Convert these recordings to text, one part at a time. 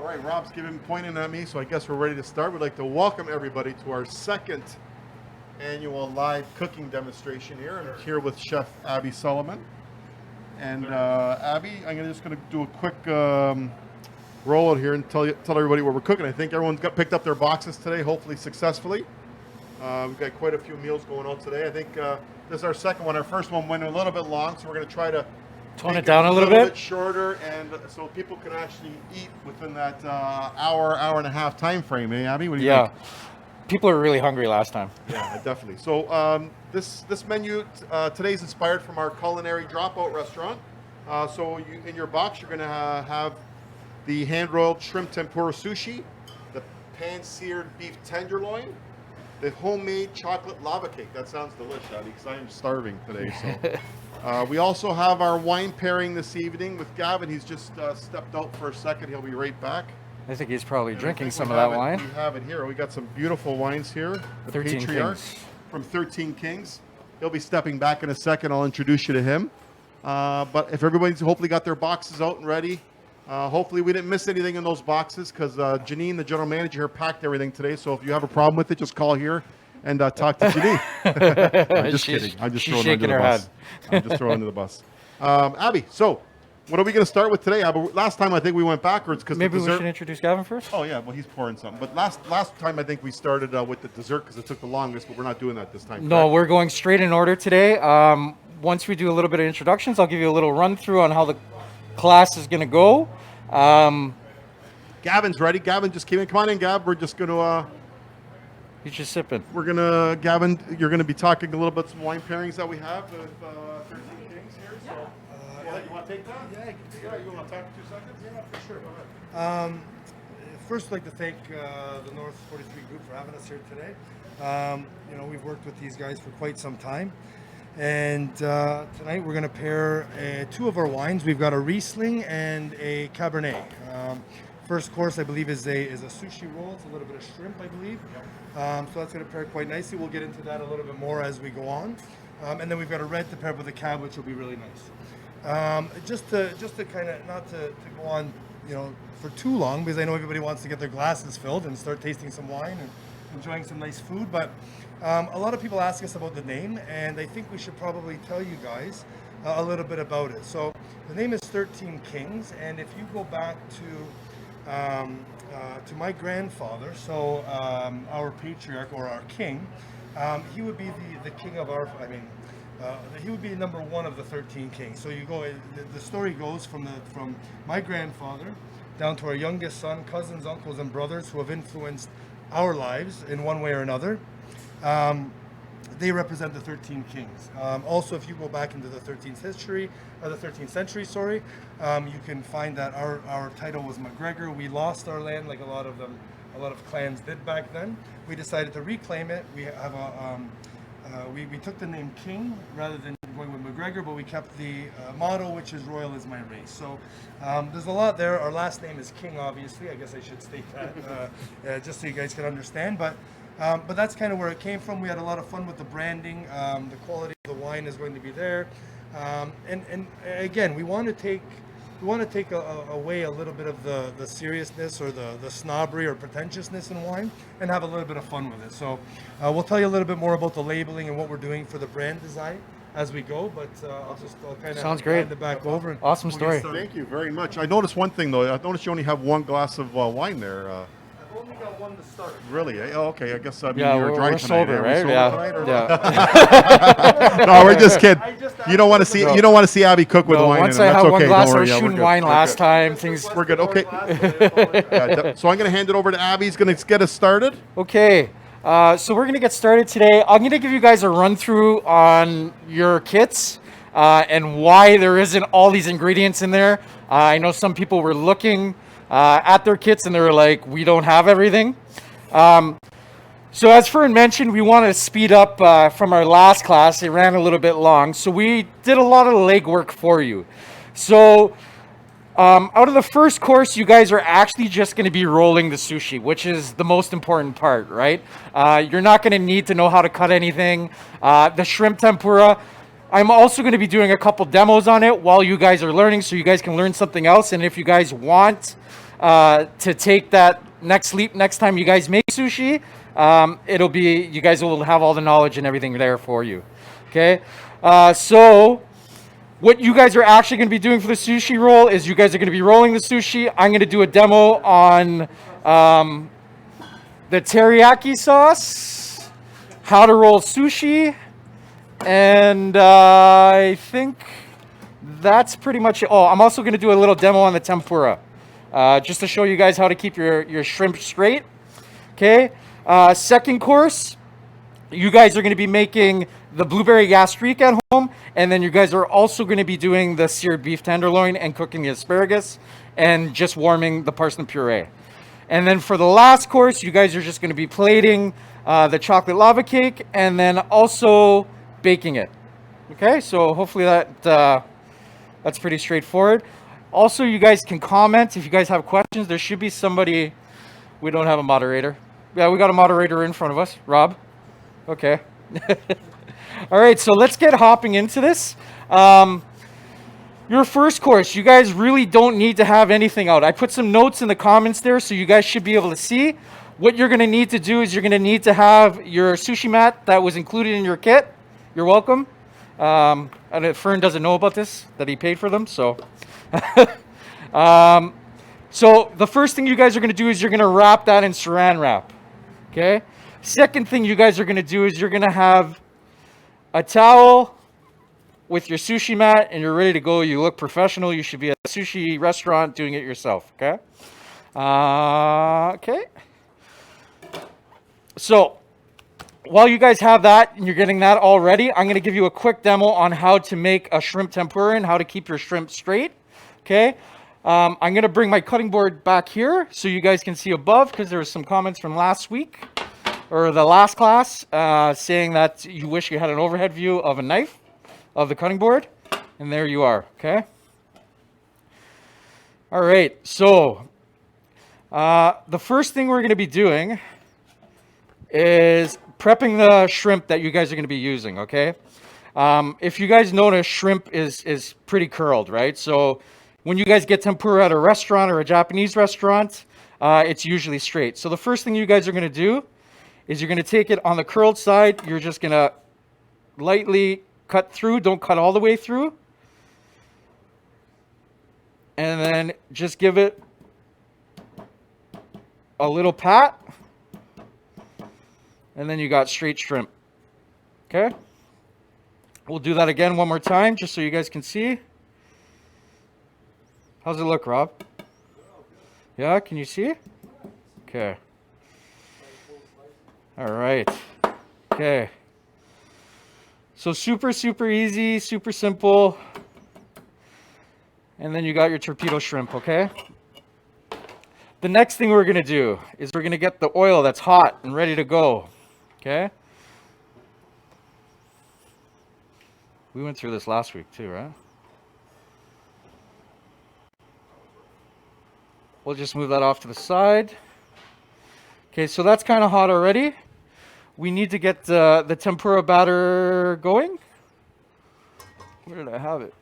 All right, Rob's pointing at me, so I guess we're ready to start. We'd like to welcome everybody to our second annual live cooking demonstration here. I'm here with Chef Abbey Sullivan. And Abbey, I'm just going to do a quick rollout here and tell everybody what we're cooking. I think everyone's picked up their boxes today, hopefully successfully. We've got quite a few meals going on today. I think this is our second one. Our first one went a little bit long, so we're going to try to tone it down a little bit shorter, and so people can actually eat within that hour and a half time frame. Eh, Abbey? What do you think? People are really hungry last time. Yeah, definitely. So this menu today is inspired from our culinary dropout restaurant. In your box, you're going to have the hand-rolled shrimp tempura sushi, the pan-seared beef tenderloin, the homemade chocolate lava cake. That sounds delicious, Abbey, because I am starving today. So we also have our wine pairing this evening with Gavin. He's just stepped out for a second. He'll be right back. I think he's probably drinking some of that wine. We have it here. We got some beautiful wines here. The 13 Patriarch Kings. From 13 Kings. He'll be stepping back in a second. I'll introduce you to him. But if everybody's hopefully got their boxes out and ready, hopefully we didn't miss anything in those boxes because Janine, the general manager here, packed everything today. So if you have a problem with it, just call here and talk to Janine. I'm just kidding. I'm just throwing under the bus. I'm just throwing under the bus. Abbey, so what are we going to start with today? Last time I think we went backwards because maybe we should introduce Gavin first. Oh yeah, well he's pouring something. But last time I think we started with the dessert because it took the longest, but we're not doing that this time. No, we're going straight in order today. Once we do a little bit of introductions, I'll give you a little run through on how the class is going to go. Gavin's ready. Gavin just came in. Come on in, Gav. We're just going to. He's just sipping. We're gonna, Gavin. You're going to be talking a little bit some wine pairings that we have with 13 Kings here. So. You want to take that? Yeah, you want to talk for 2 seconds? Yeah, for sure. Go ahead. First, I'd like to thank the North 43 group for having us here today. We've worked with these guys for quite some time. And tonight we're going to pair two of our wines. We've got a Riesling and a Cabernet. First course, I believe, is a sushi roll. It's a little bit of shrimp, I believe. So that's going to pair quite nicely. We'll get into that a little bit more as we go on. And then we've got a red to pair with a cab, which will be really nice. Just to kind of not to go on, for too long, because I know everybody wants to get their glasses filled and start tasting some wine and enjoying some nice food. But a lot of people ask us about the name, and I think we should probably tell you guys a little bit about it. So the name is 13 Kings, and if you go back to my grandfather, so our patriarch or our king, he would be the king of he would be number one of the 13 kings. So you go. The story goes from my grandfather down to our youngest son, cousins, uncles, and brothers who have influenced our lives in one way or another. They represent the 13 kings. Also, if you go back into the 13th century, you can find that our title was MacGregor. We lost our land like a lot of clans did back then. We decided to reclaim it. We have we took the name King rather than going with MacGregor, but we kept the motto, which is "Royal is my race." So there's a lot there. Our last name is King, obviously. I guess I should state that just so you guys can understand. But that's kind of where it came from. We had a lot of fun with the branding. The quality of the wine is going to be there. And again, we want to take away a little bit of the seriousness or the snobbery or pretentiousness in wine and have a little bit of fun with it. So we'll tell you a little bit more about the labeling and what we're doing for the brand design as we go, but I'll kind of hand it back over. And awesome story. Thank you very much. I noticed one thing though. I noticed you only have one glass of wine there. I've only got one to start. Really? Oh, okay. I guess you're we're sober, right? No, we're just kidding. You don't want to see You don't want to see Abbey cook with wine. Once in I had okay. one glass, I was Yeah, shooting wine last time. Things. We're good. Okay. So I'm going to hand it over to Abbey. He's going to get us started. Okay. So we're going to get started today. I'm going to give you guys a run through on your kits and why there isn't all these ingredients in there. I know some people were looking at their kits and they were like, we don't have everything. So as Fern mentioned, we want to speed up from our last class. It ran a little bit long. So we did a lot of legwork for you. So out of the first course, you guys are actually just going to be rolling the sushi, which is the most important part, right? You're not going to need to know how to cut anything. The shrimp tempura, I'm also going to be doing a couple demos on it while you guys are learning, so you guys can learn something else. And if you guys want to take that next leap next time you guys make sushi. It'll be, you guys will have all the knowledge and everything there for you. Okay, so what you guys are actually going to be doing for the sushi roll is you guys are going to be rolling the sushi. I'm going to do a demo on the teriyaki sauce, how to roll sushi, and I think that's pretty much it. Oh, I'm also going to do a little demo on the tempura, just to show you guys how to keep your shrimp straight. Okay, second course, you guys are going to be making the blueberry gastrique at home, and then you guys are also going to be doing the seared beef tenderloin and cooking the asparagus and just warming the parsnip puree. And then for the last course, you guys are just going to be plating the chocolate lava cake and then also baking it. Okay, so hopefully that's pretty straightforward. Also, you guys can comment if you guys have questions. There should be somebody. We don't have a moderator. Yeah, we got a moderator in front of us. Rob? Okay. All right, so let's get hopping into this. Your first course, you guys really don't need to have anything out. I put some notes in the comments there, so you guys should be able to see. What you're going to need to do is you're going to need to have your sushi mat that was included in your kit. You're welcome. And Fern doesn't know about this, that he paid for them, so. So the first thing you guys are going to do is you're going to wrap that in saran wrap. Okay? Second thing you guys are going to do is you're going to have a towel with your sushi mat, and you're ready to go. You look professional. You should be at a sushi restaurant doing it yourself. Okay? Okay. So while you guys have that and you're getting that all ready, I'm going to give you a quick demo on how to make a shrimp tempura and how to keep your shrimp straight. Okay? I'm going to bring my cutting board back here so you guys can see above, because there were some comments from last week or the last class saying that you wish you had an overhead view of a knife of the cutting board, and there you are. Okay. All right. So the first thing we're going to be doing is prepping the shrimp that you guys are going to be using. Okay. If you guys notice, shrimp is pretty curled, right? So when you guys get tempura at a restaurant or a Japanese restaurant, it's usually straight. So the first thing you guys are going to do is you're going to take it on the curled side. You're just going to lightly cut through. Don't cut all the way through. And then just give it a little pat. And then you got straight shrimp. Okay? We'll do that again one more time just so you guys can see. How's it look, Rob? Yeah, can you see? Okay. All right. Okay. So super easy, super simple. And then you got your torpedo shrimp, okay? The next thing we're going to do is we're going to get the oil that's hot and ready to go, okay? We went through this last week too, right? We'll just move that off to the side. Okay, so that's kind of hot already. We need to get the tempura batter going. Where did I have it?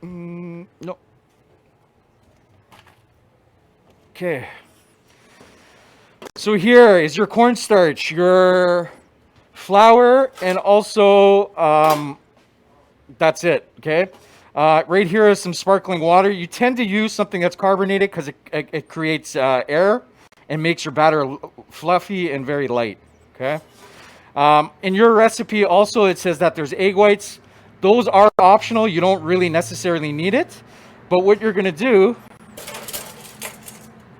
No. Okay. So here is your cornstarch, your flour, and also that's it, okay? Right here is some sparkling water. You tend to use something that's carbonated because it creates air and makes your batter fluffy and very light, okay? In your recipe also it says that there's egg whites. Those are optional. You don't really necessarily need it. But what you're going to do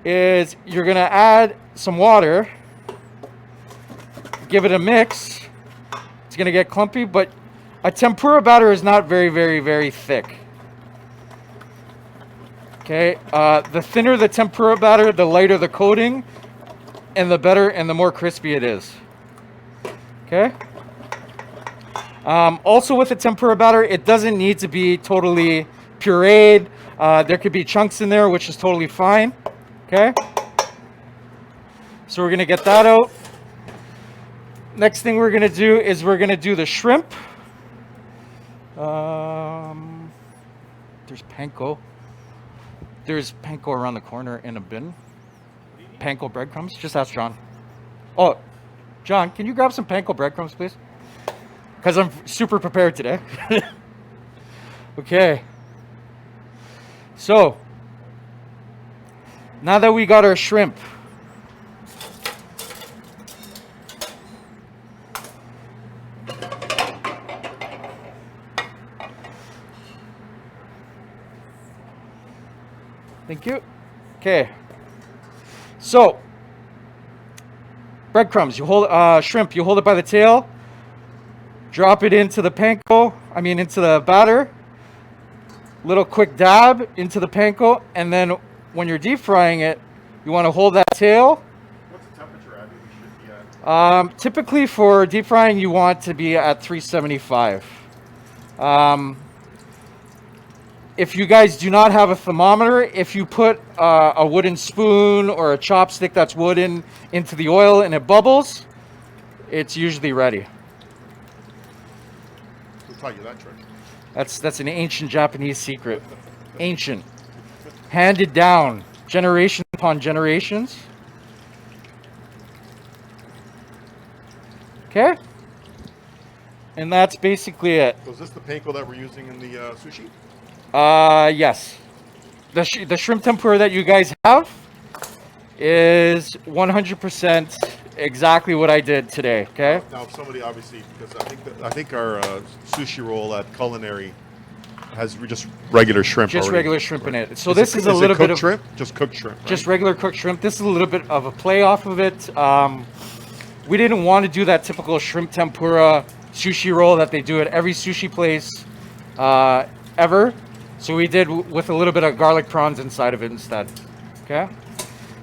is you're going to add some water, give it a mix. It's going to get clumpy, but a tempura batter is not very thick. Okay, the thinner the tempura batter, the lighter the coating, and the better and the more crispy it is. Okay. Also with the tempura batter, it doesn't need to be totally pureed. There could be chunks in there, which is totally fine. Okay. So we're gonna get that out. Next thing we're gonna do is we're gonna do the shrimp. There's panko. There's panko around the corner in a bin. Panko breadcrumbs. Just ask John. Oh, John, can you grab some panko breadcrumbs, please? Because I'm super prepared today. Okay. So, now that we got our shrimp, thank you. Okay. So, breadcrumbs. You hold shrimp. You hold it by the tail. Drop it into the panko. Into the batter. Little quick dab into the panko, and then when you're deep frying it, you want to hold that tail. What's the temperature, Abby, we should be at? Typically for deep frying, you want to be at 375. If you guys do not have a thermometer, if you put a wooden spoon or a chopstick that's wooden into the oil and it bubbles, it's usually ready. Who taught you that trick? That's an ancient Japanese secret. Ancient. Handed down generation upon generations. Okay? And that's basically it. So is this the panko that we're using in the sushi? Yes. The shrimp tempura that you guys have is 100% exactly what I did today, okay? Now, if somebody obviously, because I think our sushi roll at Culinary has just regular shrimp. Just already. regular shrimp in it. So this is a little bit of shrimp. Just cooked shrimp. Right? just regular cooked shrimp. This is a little bit of a play off of it. We didn't want to do that typical shrimp tempura sushi roll that they do at every sushi place ever. So we did with a little bit of garlic prawns inside of it instead. Okay,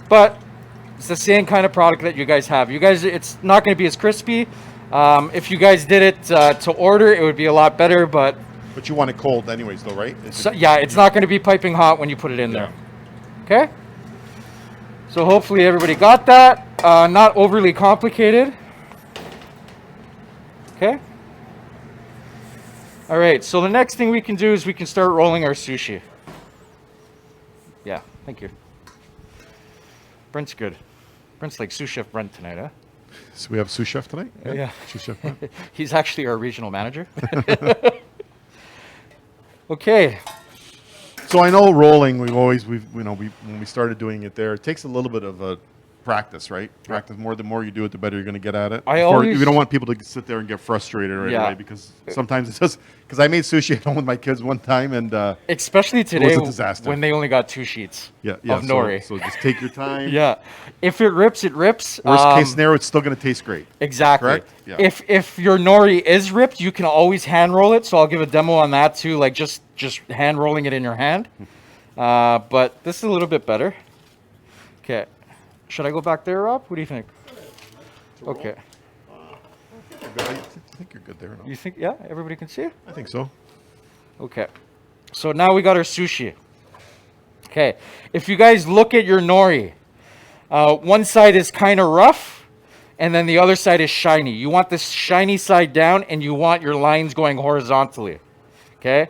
but it's the same kind of product that you guys have. You guys, it's not going to be as crispy. If you guys did it to order, it would be a lot better. But you want it cold anyways, though, right? yeah, it's not going to be piping hot when you put it in there. Okay. So hopefully everybody got that. Not overly complicated. Okay. All right. So the next thing we can do is we can start rolling our sushi. Yeah. Thank you. Brent's good. Brent's like sous chef Brent tonight, huh? So we have sous chef tonight. Yeah. Sous chef. Brent? He's actually our regional manager. Okay. So I know rolling. When we started doing it there, it takes a little bit of a practice, right? Practice more. The more you do it, the better you're going to get at it. We don't want people to sit there and get frustrated right away because sometimes it's just because I made sushi at home with my kids one time and especially today it was a disaster. when they only got 2 sheets of nori. So just take your time. Yeah, if it rips, it rips. Worst case scenario, it's still going to taste great. Exactly. Correct? Yeah. If your nori is ripped, you can always hand roll it. So I'll give a demo on that too, like just hand rolling it in your hand. But this is a little bit better. Okay. Should I go back there, Rob? What do you think? Okay. I think you're good there. No? You think, yeah, everybody can see it? I think so. Okay. So now we got our sushi. Okay. If you guys look at your nori, one side is kind of rough, and then the other side is shiny. You want this shiny side down, and you want your lines going horizontally. Okay?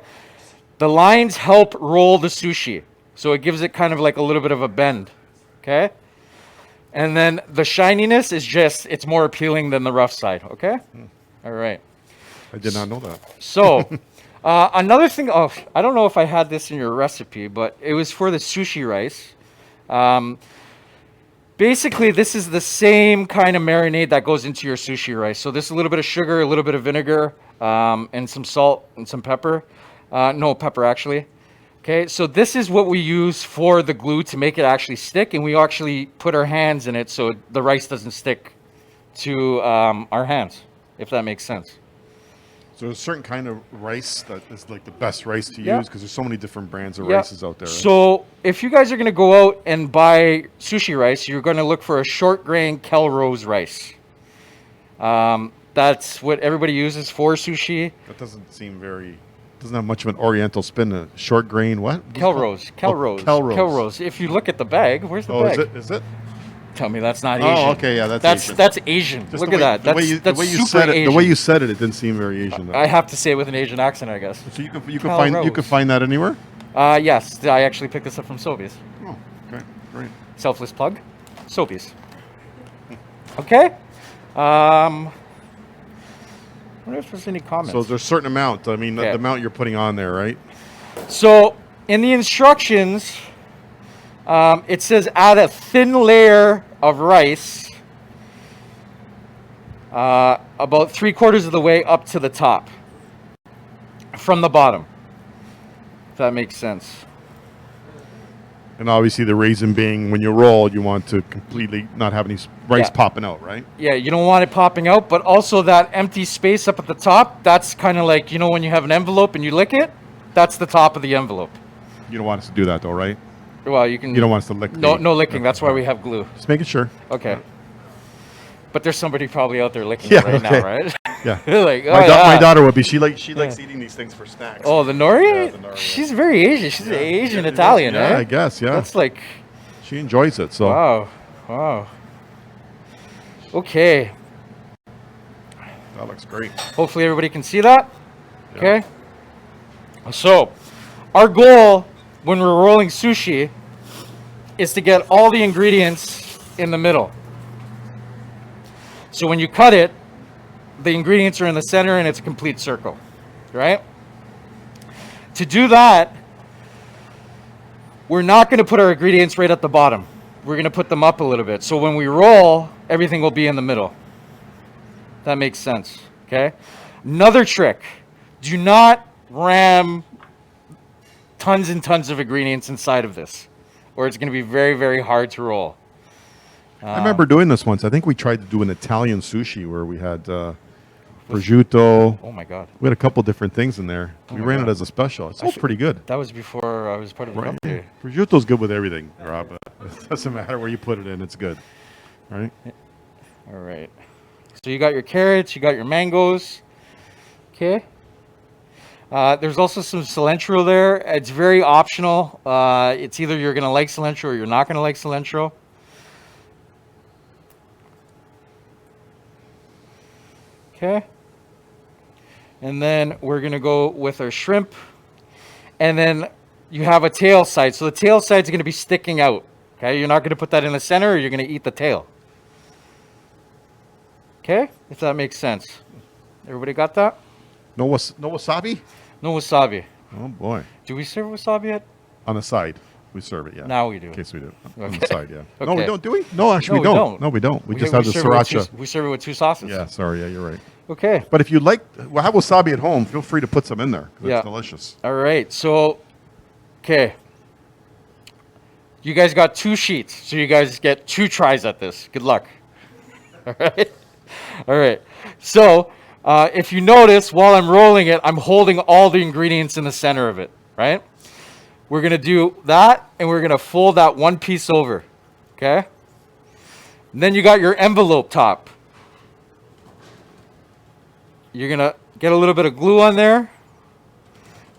The lines help roll the sushi, so it gives it kind of like a little bit of a bend. Okay? And then the shininess is it's more appealing than the rough side, okay? All right. I did not know that. So, another thing, I don't know if I had this in your recipe, but it was for the sushi rice. Basically, this is the same kind of marinade that goes into your sushi rice. So this is a little bit of sugar, a little bit of vinegar, and some salt and some pepper. No, pepper actually. Okay, so this is what we use for the glue to make it actually stick, and we actually put our hands in it so the rice doesn't stick to our hands, if that makes sense. So there's a certain kind of rice that is like the best rice to use because there's so many different brands of rices out there. Right? So if you guys are going to go out and buy sushi rice, you're going to look for a short grain Cellars rice. That's what everybody uses for sushi. That doesn't have much of an oriental spin. A short grain what? Cellars. If you look at the bag, where's the bag? Is it? Tell me that's not Asian. Oh, okay, yeah, that's Asian. That's Asian. Look at that. That's super Asian. The way you said it, it didn't seem very Asian. Though. I have to say it with an Asian accent, I guess. So you can find that anywhere. Yes, I actually picked this up from Sobeys. Oh, okay, great. Selfless plug. Sobeys. Okay. I wonder if there's any comments. So there's a certain amount. I mean, the amount you're putting on there, right? So in the instructions, it says add a thin layer of rice about 3/4 of the way up to the top from the bottom. If that makes sense. And obviously the reason being when you roll, you want to completely not have any rice popping out, right? Yeah, you don't want it popping out, but also that empty space up at the top, that's kind of like, you know, when you have an envelope and you lick it, that's the top of the envelope. You don't want us to do that though, right? Well, you can... You don't want us to lick No licking. That's why we have glue. Just making sure. Okay. But there's somebody probably out there licking it right now, right? Yeah. Like, my daughter would be. She likes eating these things for snacks. Oh, the nori? Yeah, the nori, She's very Asian. She's Asian Italian, yeah, eh? I guess, yeah. That's like... She enjoys it, so. Wow. Okay. That looks great. Hopefully everybody can see that. Yeah. Okay. So, our goal when we're rolling sushi is to get all the ingredients in the middle. So when you cut it, the ingredients are in the center and it's a complete circle, right? To do that, we're not going to put our ingredients right at the bottom. We're going to put them up a little bit. So when we roll, everything will be in the middle. That makes sense, okay? Another trick, do not ram tons and tons of ingredients inside of this, or it's going to be very, very hard to roll. I remember doing this once. I think we tried to do an Italian sushi where we had prosciutto. Oh my God. We had a couple different things in there. We ran it as a special. It was pretty good. That was before I was part of the company. Prosciutto's good with everything, Rob. It doesn't matter where you put it in. It's good, right? All right. So you got your carrots, you got your mangoes. Okay. There's also some cilantro there. It's very optional. It's either you're going to like cilantro or you're not going to like cilantro. Okay. And then we're going to go with our shrimp. And then you have a tail side. So the tail side is going to be sticking out. Okay. You're not going to put that in the center or you're going to eat the tail. Okay. If that makes sense. Everybody got that? No wasabi? No wasabi. Oh, boy. Do we serve wasabi yet? On the side. We serve it, yeah. Now we do. In case we do. Okay. On the side, yeah. Okay. No, we don't, do we? No, actually, No, we we don't. don't. No, we don't. We just have the serve it with sriracha. we serve it with two sauces? Yeah, sorry. Yeah, you're right. Okay. But if you like, well, have wasabi at home, feel free to put some in there. 'Cause Yeah. it's delicious. All right. So, okay. You guys got 2 sheets. So you guys get 2 tries at this. Good luck. All right. All right. So, if you notice, while I'm rolling it, I'm holding all the ingredients in the center of it, right? We're going to do that, and we're going to fold that one piece over, okay? And then you got your envelope top. You're going to get a little bit of glue on there.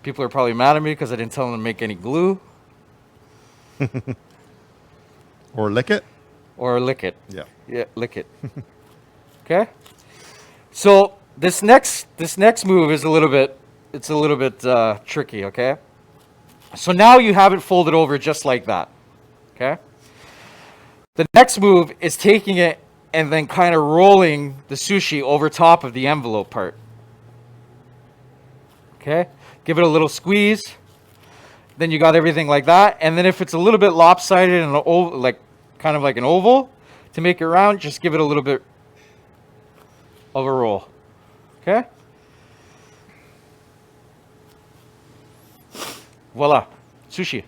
People are probably mad at me because I didn't tell them to make any glue. Or lick it. Or lick it. Yeah. Yeah, lick it. Okay? So this next move is a little bit tricky, okay? So now you have it folded over just like that, okay? The next move is taking it and then kind of rolling the sushi over top of the envelope part. Okay? Give it a little squeeze. Then you got everything like that. And then if it's a little bit lopsided and like kind of like an oval, to make it round, just give it a little bit of a roll. Okay? Voila. Sushi.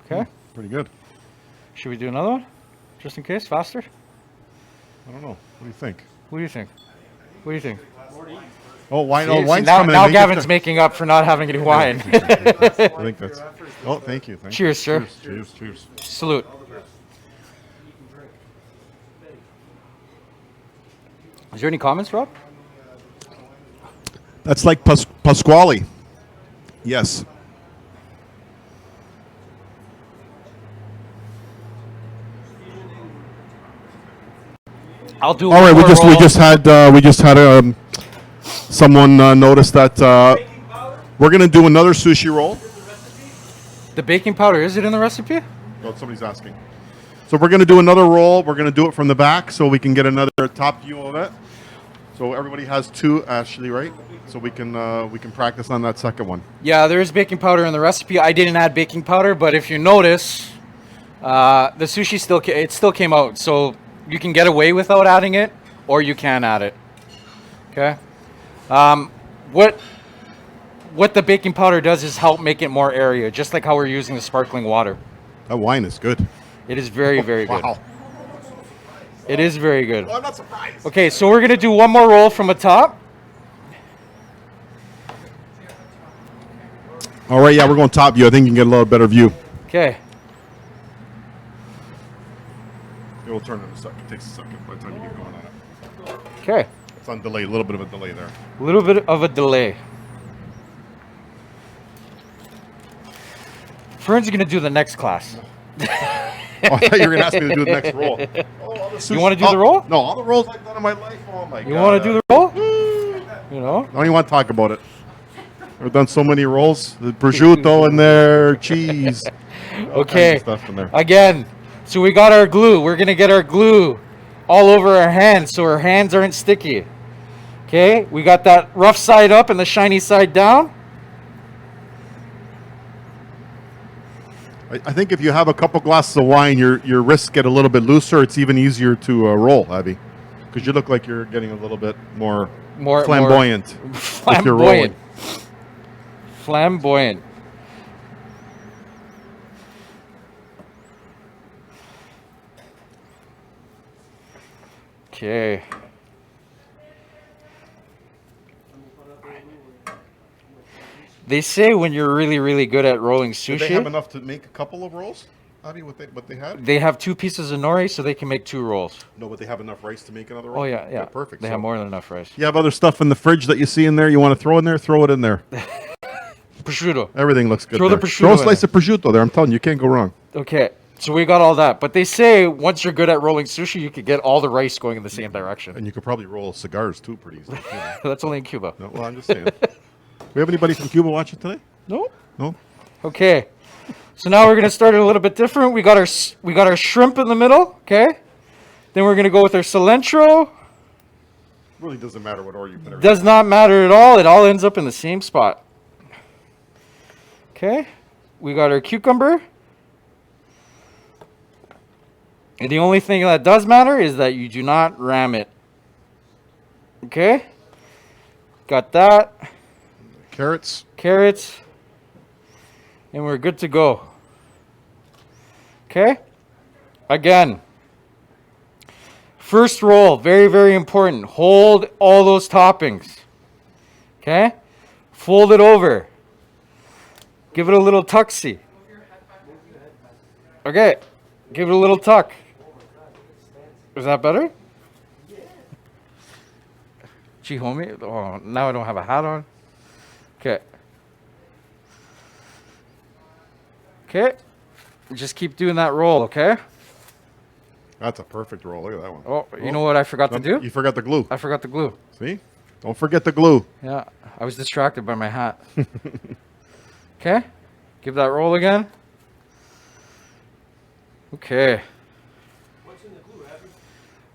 Okay? Pretty good. Should we do another one? Just in case? Faster? I don't know. What do you think? What do you think? What do you think? Oh, wine. See, Oh, wine's now coming. now Gavin's making up for not having any wine. I think that's. Oh, thank you. Thank Cheers, you. sir. Cheers. Cheers. Salute. Is there any comments, Rob? That's like Pasquale. Yes. I'll do. All right. one more roll. We just had someone notice that we're gonna do another sushi roll. The baking powder, is it in the recipe? Oh, somebody's asking. So we're going to do another roll. We're going to do it from the back so we can get another top view of it. So everybody has two, Ashley, right? So we can practice on that second one. Yeah, there is baking powder in the recipe. I didn't add baking powder, but if you notice, the sushi still came out. So you can get away without adding it, or you can add it. Okay. What the baking powder does is help make it more area, just like how we're using the sparkling water. That wine is good. It is very, very good. Wow. It is very good. Well, I'm not surprised. Okay, so we're gonna do one more roll from the top. All right, yeah, we're going top view. I think you can get a little better view. Okay. It will turn in a second. It takes a second by the time you get going on it. Okay. It's on delay, a little bit of a delay there. A little bit of a delay. Fern's gonna do the next class. Oh, I thought you were going to ask me to do the next roll. You want to do the roll? No, all the rolls I've done in my life. Oh, my God. You want to do the roll? You know? I don't even want to talk about it. I've done so many rolls. The prosciutto in there, cheese. All kinds Okay. of stuff in there. Again, so we got our glue. We're gonna get our glue all over our hands so our hands aren't sticky. Okay, we got that rough side up and the shiny side down. I think if you have a couple glasses of wine, your wrists get a little bit looser. It's even easier to roll, Abby, because you look like you're getting a little bit more flamboyant. If you're rolling. Flamboyant. Okay. They say when you're really, really good at rolling Did they have sushi, enough to make a couple of rolls? Abby, what they had? they have 2 pieces of nori, so they can make 2 rolls. No, but they have enough rice to make another roll? Oh, yeah, yeah. Perfect. They So have more than enough rice. you have other stuff in the fridge that you see in there you want to throw in there? Throw it in there. Prosciutto. Everything looks good Throw the there. prosciutto Throw a in slice of prosciutto there. I'm telling you, you can't go wrong. Okay, so we got all that. But they say once you're good at rolling sushi, you could get all the rice going in the same direction. And you could probably roll cigars, too, pretty easily. too. That's only in Cuba. No, well, I'm just saying. We have anybody from Cuba watching today? No? No? Okay. So now we're gonna start it a little bit different. We got our shrimp in the middle. Okay. Then we're gonna go with our cilantro. Really doesn't matter what order you put everything. Does not matter at all. It all ends up in the same spot. Okay. We got our cucumber. And the only thing that does matter is that you do not ram it. Okay. Got that. Carrots. Carrots. And we're good to go. Okay? Again. First roll, very, very important. Hold all those toppings. Okay? Fold it over. Give it a little tucksy. Okay. Give it a little tuck. Is that better? Gee, homie. Oh, now I don't have a hat on. Okay. Okay. Just keep doing that roll, okay? That's a perfect roll. Look at that one. Oh, you know what I forgot to do? You forgot the glue. I forgot the glue. See? Don't forget the glue. Yeah, I was distracted by my hat. Okay. Give that roll again. Okay. What's in the glue, Abby?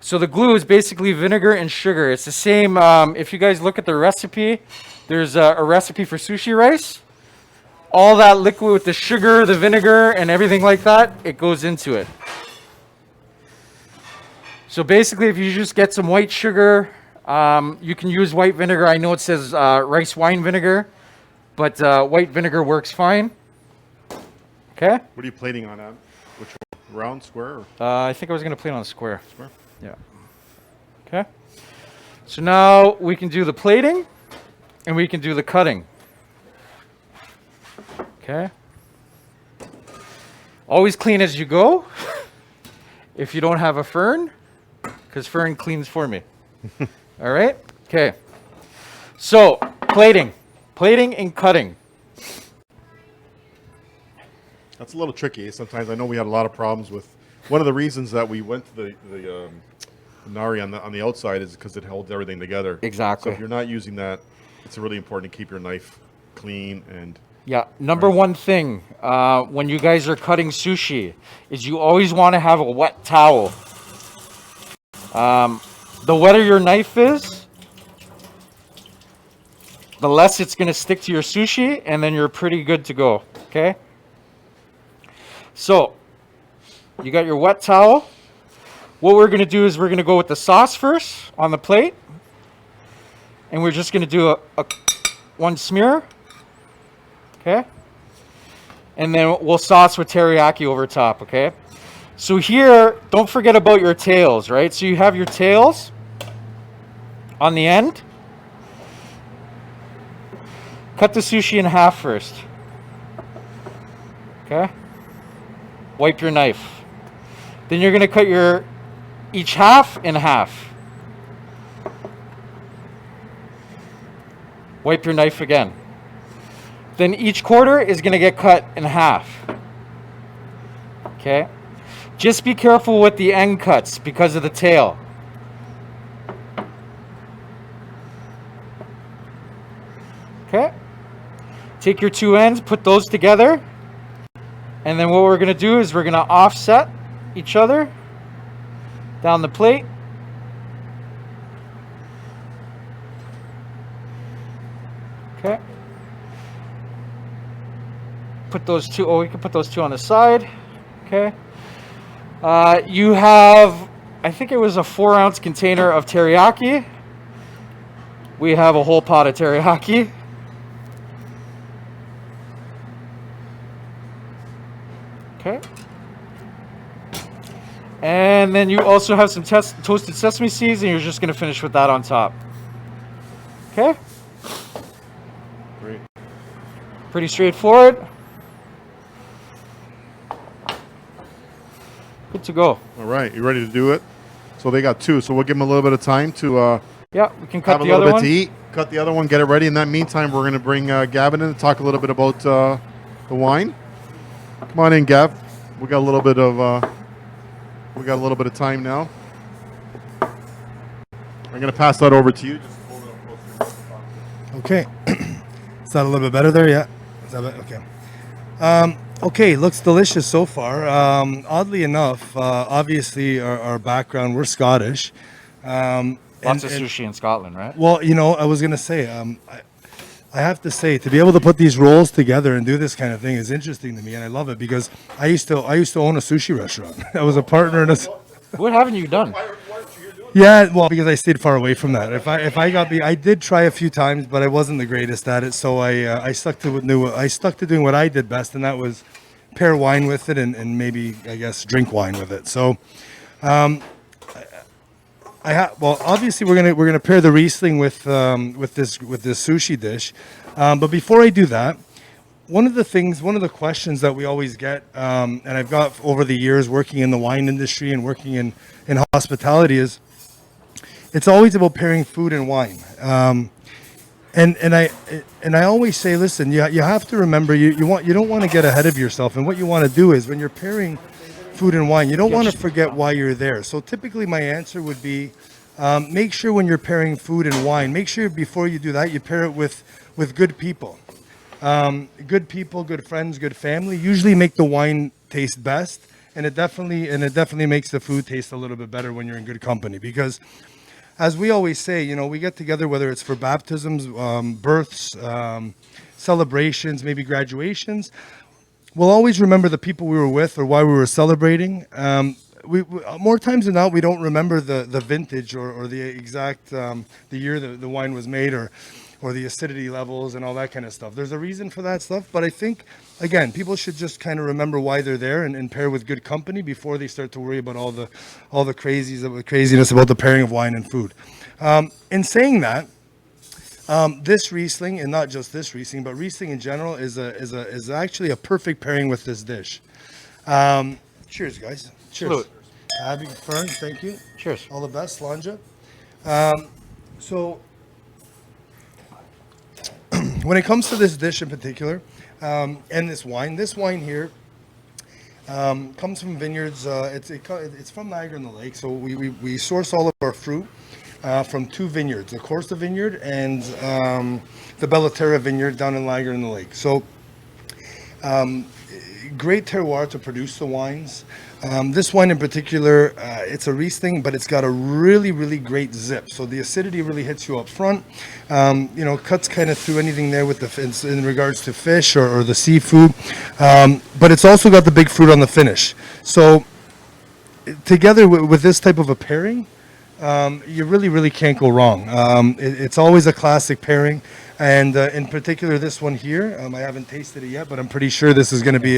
So the glue is basically vinegar and sugar. It's the same. If you guys look at the recipe, there's a recipe for sushi rice. All that liquid with the sugar, the vinegar, and everything like that, it goes into it. So basically, if you just get some white sugar, you can use white vinegar. I know it says rice wine vinegar, but white vinegar works fine. Okay. What are you plating on, Ab? Which one? Round, square? Or I think I was going to play it on a square. square? Yeah. Okay. So now we can do the plating and we can do the cutting. Okay. Always clean as you go. If you don't have a Fern, because Fern cleans for me. All right? Okay. So, plating. Plating and cutting. That's a little tricky. Sometimes I know we had a lot of problems with. One of the reasons that we went to the nari on the outside is because it holds everything together. Exactly. So if you're not using that, it's really important to keep your knife clean and Yeah, number one thing when you guys are cutting sushi is you always want to have a wet towel. The wetter your knife is, the less it's going to stick to your sushi, and then you're pretty good to go, okay? So, you got your wet towel. What we're going to do is we're going to go with the sauce first on the plate. And we're just going to do a one smear. Okay? And then we'll sauce with teriyaki over top, okay? So here, don't forget about your tails, right? So you have your tails on the end. Cut the sushi in half first. Okay? Wipe your knife. Then you're going to cut each half in half. Wipe your knife again. Then each quarter is going to get cut in half. Okay? Just be careful with the end cuts because of the tail. Okay? Take your two ends, put those together. And then what we're going to do is we're going to offset each other down the plate. Okay. Put those two, we can put those two on the side. Okay. You have, I think it was a 4-ounce container of teriyaki. We have a whole pot of teriyaki. Okay. And then you also have some toasted sesame seeds, and you're just going to finish with that on top. Okay. Great. Pretty straightforward. Good to go. All right, you ready to do it? So they got two, so we'll give them a little bit of time to Yeah, we can cut have a the little other bit one. to eat. Cut the other one, get it ready. In that meantime, we're going to bring Gavin in to talk a little bit about the wine. Come on in, Gav. We got a little bit of time now. I'm going to pass that over to you. Just hold it up closer. Okay. Is that a little bit better there? Yeah. Is that better? Okay. Okay, looks delicious so far. Oddly enough, obviously our background, we're Scottish. Lots of sushi in Scotland, right? Well, I was gonna say, I have to say, to be able to put these rolls together and do this kind of thing is interesting to me, and I love it because I used to own a sushi restaurant. I was a partner in a. What haven't you done? Yeah, well, because I stayed far away from that. If I did try a few times, but I wasn't the greatest at it. So I stuck to doing what I did best, and that was pair wine with it and maybe I guess drink wine with it. So, well, obviously we're gonna pair the Riesling with this sushi dish, but before I do that, one of the questions that we always get, and I've got over the years working in the wine industry and working in hospitality is. It's always about pairing food and wine, and I always say, listen, you have to remember you don't want to get ahead of yourself, and what you want to do is when you're pairing food and wine, you don't want to forget why you're there. So typically, my answer would be, make sure when you're pairing food and wine, make sure before you do that, you pair it with good people, good friends, good family. Usually make the wine taste best, and it definitely makes the food taste a little bit better when you're in good company because. As we always say, we get together, whether it's for baptisms, births, celebrations, maybe graduations. We'll always remember the people we were with or why we were celebrating. We more times than not, we don't remember the vintage or the exact the year the wine was made or the acidity levels and all that kind of stuff. There's a reason for that stuff, but I think, again, people should just kind of remember why they're there and pair with good company before they start to worry about all the craziness about the pairing of wine and food. In saying that, this Riesling, and not just this Riesling, but Riesling in general, is actually a perfect pairing with this dish. Cheers, guys. Cheers. Salute. Abbey, Fern, thank you. Cheers. All the best, Lanja. So. When it comes to this dish in particular, and this wine here comes from vineyards. It's from Niagara in the Lake, so we source all of our fruit from two vineyards, the Corsa Vineyard and the Bellaterra Vineyard down in Niagara in the Lake. So Great terroir to produce the wines. This wine in particular, it's a Riesling, but it's got a really, really great zip. So the acidity really hits you up front. Cuts kind of through anything there with in regards to fish or the seafood. But it's also got the big fruit on the finish. So together with this type of a pairing, you really, really can't go wrong. It's always a classic pairing. And in particular, this one here, I haven't tasted it yet, but I'm pretty sure this is going to be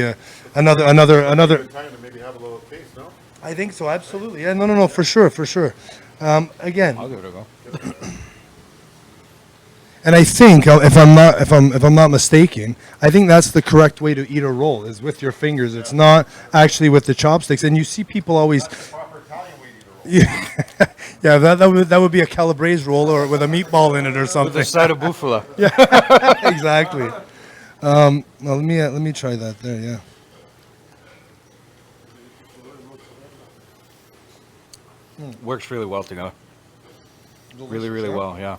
another. Time to maybe have a little taste, no? I think so, absolutely. Yeah, no, for sure. Again, I'll give it a go. and I think if I'm not mistaken, I think that's the correct way to eat a roll is with your fingers. It's not actually with the chopsticks. And you see people always. Proper Italian way to eat a roll. Yeah, yeah, that would be a calabrese roll or with a meatball in it or something. The side of buffalo. Yeah, exactly. Well, let me try that there. Yeah. Works really well together. Really, really well, yeah.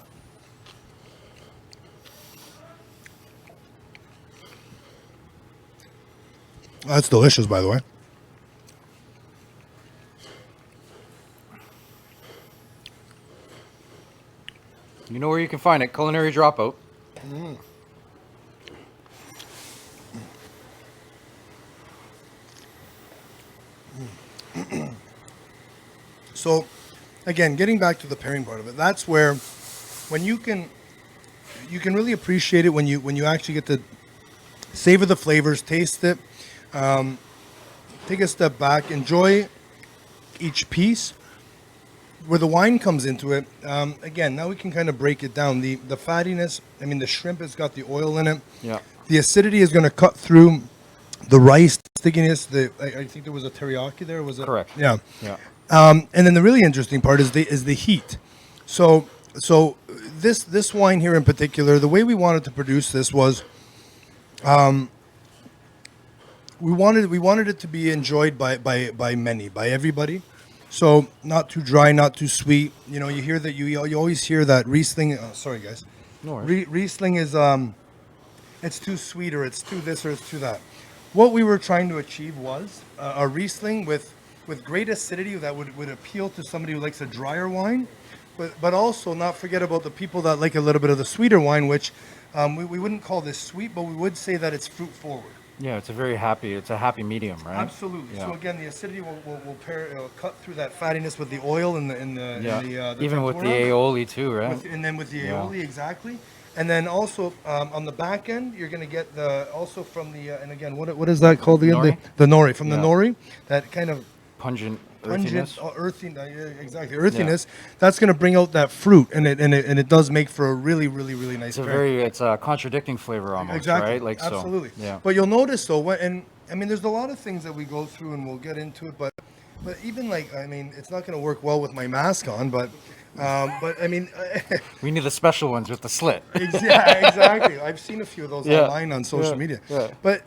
That's delicious, by the way. You know where you can find it, Culinary Dropout. So, again, getting back to the pairing part of it, that's where when you can really appreciate it when you actually get to savor the flavors, taste it, take a step back, enjoy each piece. Where the wine comes into it, again, now we can kind of break it down. The fattiness, I mean, the shrimp has got the oil in it. Yeah. The acidity is going to cut through the rice stickiness. I think there was a teriyaki there. Was it? Correct. Yeah. Yeah. And then the really interesting part is the heat. So this wine here in particular, the way we wanted to produce this was, we wanted it to be enjoyed by many, by everybody. So not too dry, not too sweet. You know, you hear that you always hear that Riesling. Sorry, guys. No worries. Riesling is it's too sweet or it's too this or it's too that. What we were trying to achieve was a Riesling with great acidity that would appeal to somebody who likes a drier wine, but also not forget about the people that like a little bit of the sweeter wine, which we wouldn't call this sweet, but we would say that it's fruit forward. Yeah, it's a happy medium, right? Absolutely. Yeah. So again, the acidity will cut through that fattiness with the oil and the even with the tempura. aioli too, right? And then with the Yeah. aioli, exactly. And then also on the back end, you're going to get also from the and again, what is that called again? Nori? The nori from the Yeah. nori, that kind of Pungent pungent, earthiness. exactly, earthiness. That's going to bring out that fruit, and it does make for a really, really, really nice. It's a contradicting flavor almost, Exactly. right? Like Absolutely. So, yeah. But you'll notice though, and I mean, there's a lot of things that we go through, and we'll get into it. But even like, I mean, it's not going to work well with my mask on, but I mean, We need the special ones with the slit. yeah, exactly. I've seen a few of those Yeah. online on social Yeah. media. Yeah. But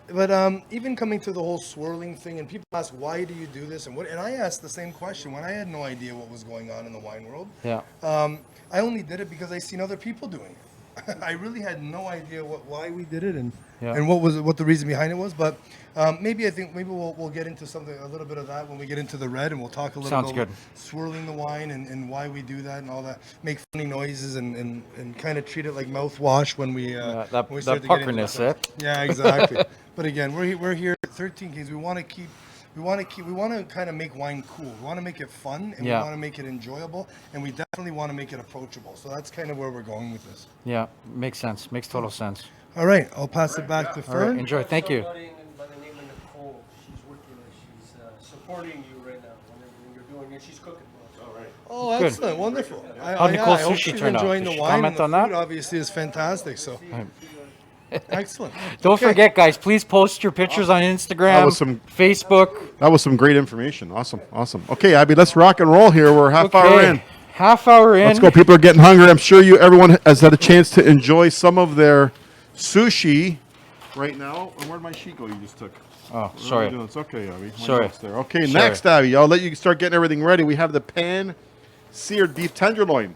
even coming to the whole swirling thing, and people ask, why do you do this? And I asked the same question when I had no idea what was going on in the wine world. Yeah. I only did it because I seen other people doing it. I really had no idea why we did it and what the reason behind it was. But maybe we'll get into a little bit of that when we get into the red, and we'll talk a little Sounds about good. swirling the wine and why we do that and all that. Make funny noises and kind of treat it like mouthwash when we That when we start to get into puckerness, that. Yeah, exactly. But again, we're here at 13 Kings. We want to kind of make wine cool. We want to make it fun, and we want to make it enjoyable, and we definitely want to make it approachable. So that's kind of where we're going with this. Yeah, makes sense. Makes total sense. All right, I'll pass it back to All right, Fern. enjoy. Thank you. Somebody by the name of Nicole, she's with you. She's supporting you right now when you're doing it. She's cooking for us. All right. Oh, Good. excellent, wonderful. How'd Nicole's I hope sushi she's turn out? enjoying Did the she wine, comment and the on that? food obviously is fantastic. So, excellent. Don't Okay. forget, guys, please post your pictures on Instagram, Facebook. That was some great information. Awesome. Okay, Abby, let's rock and roll here. We're half hour in. Half hour in. Let's go. People are getting hungry. I'm sure everyone has had a chance to enjoy some of their sushi right now. And where'd my sheet go you just took? Oh, What are we sorry. doing? It's okay, Abby. My Sorry. notes there. Okay, Sorry. next, Abby, I'll let you start getting everything ready. We have the pan seared beef tenderloin.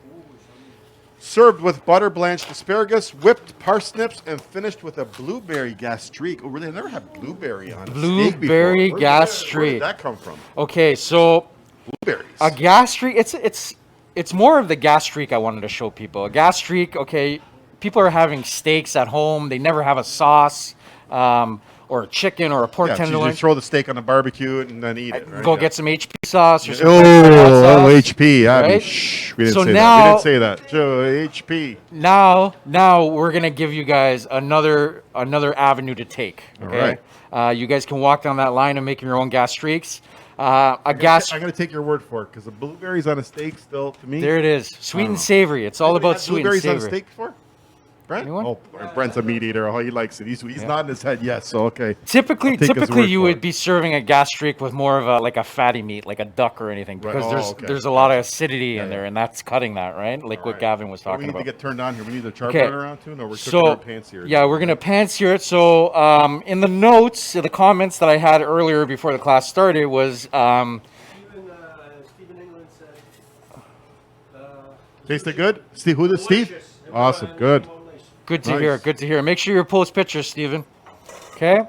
Served with butter blanched asparagus, whipped parsnips, and finished with a blueberry gastrique. Oh, really? I never had blueberry on a steak before. Blueberry Where gastrique. did that come from? Okay, so Blueberries. a gastrique, it's more of the gastrique I wanted to show people. A gastrique, okay, people are having steaks at home. They never have a sauce or a chicken or a pork Yeah, so you tenderloin. just throw the steak on the barbecue and then eat it, right? Go Yeah. get some HP sauce or some Oh, sauce. HP. Abby. right? Shh, we didn't So say now- that. We didn't say that. So, HP. Now we're gonna give you guys another avenue to take. Okay, you guys can walk down that line and make your own gastriques. I'm going to take your word for it because the blueberries on a steak still, to me. There it is, sweet don't and know. savory. It's all Anybody about had sweet and blueberries on a savory. steak before? Brent? Anyone? Oh, Brent's a meat eater. Oh, he likes it. He's nodding his head yes, so okay. Typically, I'll take his word you for would it. be serving a gastrique with more of a fatty meat, like a duck or anything, Right. because Oh, okay. there's a lot of acidity in Yeah, there, yeah. and that's cutting that, right? Like what Right. Gavin was Well, talking we need about. to get turned on here. We need the char Okay. burner around too. No, we're cooking So our pants here. yeah, we're gonna pan sear it. So in the notes, the comments that I had earlier before the class started was Stephen England said. Tasted good? Steve, who is Steve? Delicious. Awesome, good. good to Nice. hear. Good to hear. Make sure you post pictures, Steven. Okay.